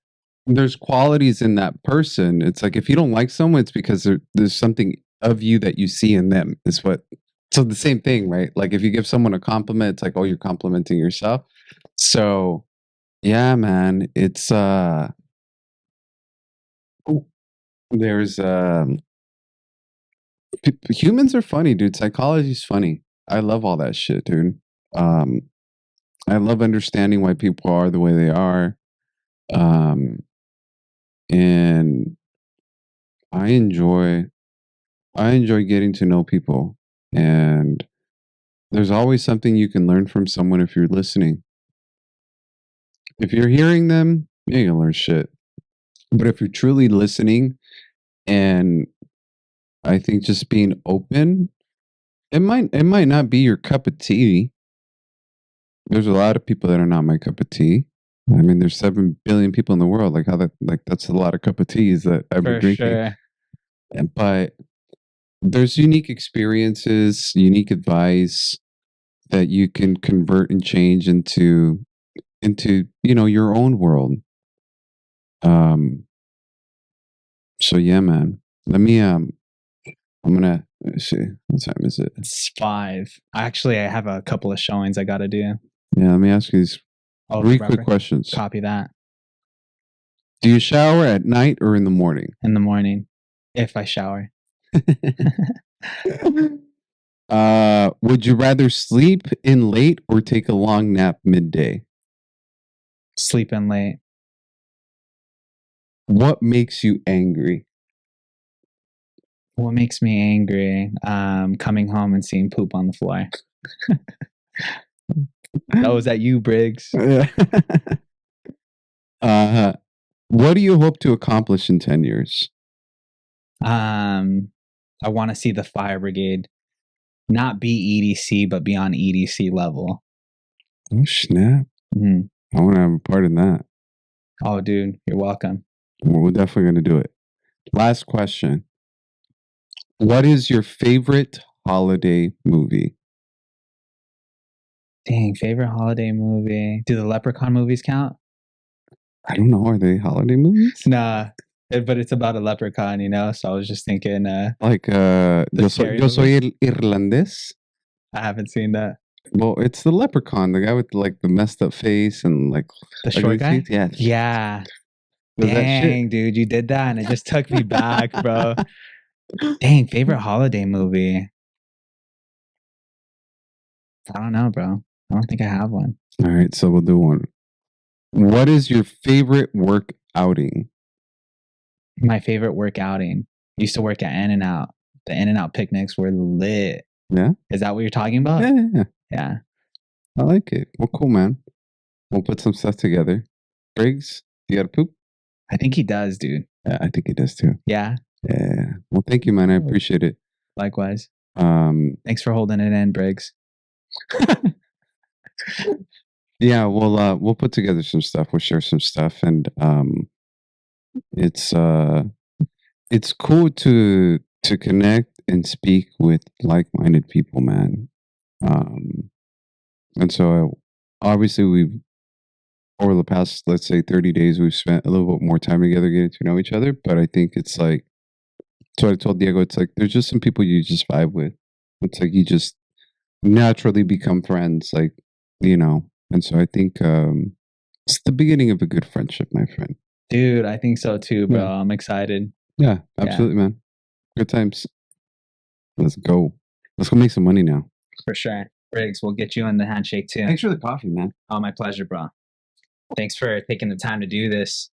there's qualities in that person. It's like if you don't like someone, it's because there's something of you that you see in them. Is what. So the same thing, right? Like if you give someone a compliment, it's like, oh, you're complimenting yourself. So yeah, man, it's there's humans are funny, dude. Psychology's funny. I love all that shit, dude. Um, I love understanding why people are the way they are. And I enjoy getting to know people, and there's always something you can learn from someone if you're listening. If you're hearing them, you ain't gonna learn shit. But if you're truly listening, and I think just being open, it might not be your cup of tea. There's a lot of people that are not my cup of tea. I mean, there's 7 billion people in the world. That's a lot of cup of teas that I've been For drinking. sure. But there's unique experiences, unique advice that you can convert and change into your own world. So yeah, man. I'm gonna let's see, what time is it? It's 5. Actually, I have a couple of showings I got to do. Yeah, let me ask you these Oh, 3 Robert, quick questions. copy that. Do you shower at night or in the morning? In the morning, if I shower. Would you rather sleep in late or take a long nap midday? Sleep in late. What makes you angry? What makes me angry? Coming home and seeing poop on the floor. That was at you, Briggs. What do you hope to accomplish in 10 years? I want to see the fire brigade not be EDC, but be on EDC level. Oh, snap. Mhm. I want to have a part in that. Oh, dude, you're welcome. We're definitely going to do it. Last question. What is your favorite holiday movie? Dang, favorite holiday movie. Do the Leprechaun movies count? I don't know. Are they holiday movies? Nah, but it's about a leprechaun, so I was just thinking, Like, scary Yo soy el irlandés? I haven't seen that. Well, it's the leprechaun, the guy with like the messed up face and like The ugly short guy? teeth. Yeah. Yeah. Does that shit. Dang, dude, you did that and it just took me back, bro. Dang, favorite holiday movie. I don't know, bro. I don't think I have one. All right, so we'll do one. What is your favorite work outing? My favorite work outing. Used to work at In-N-Out. The In-N-Out picnics were lit. Yeah? Is that what you're talking about? Yeah. Yeah. I like it. Well, cool, man. We'll put some stuff together. Briggs, you got to poop? I think he does, dude. Yeah, I think he does too. Yeah. Yeah. Well, thank you, man. I appreciate it. Likewise. Thanks for holding it in, Briggs. Yeah, we'll put together some stuff. We'll share some stuff, and it's cool to connect and speak with like-minded people, man. And so obviously we've over the past, let's say, 30 days, we've spent a little bit more time together getting to know each other. But I think it's like, so I told Diego, it's like there's just some people you just vibe with. It's like you just naturally become friends, like, And so I think it's the beginning of a good friendship, my friend. Dude, I think so too, bro. Yeah. I'm excited. Yeah, absolutely, man. Good times. Let's go. Let's go make some money now. For sure. Briggs, we'll get you in the handshake too. Thanks for the coffee, man. Oh, my pleasure, bro. Thanks for taking the time to do this.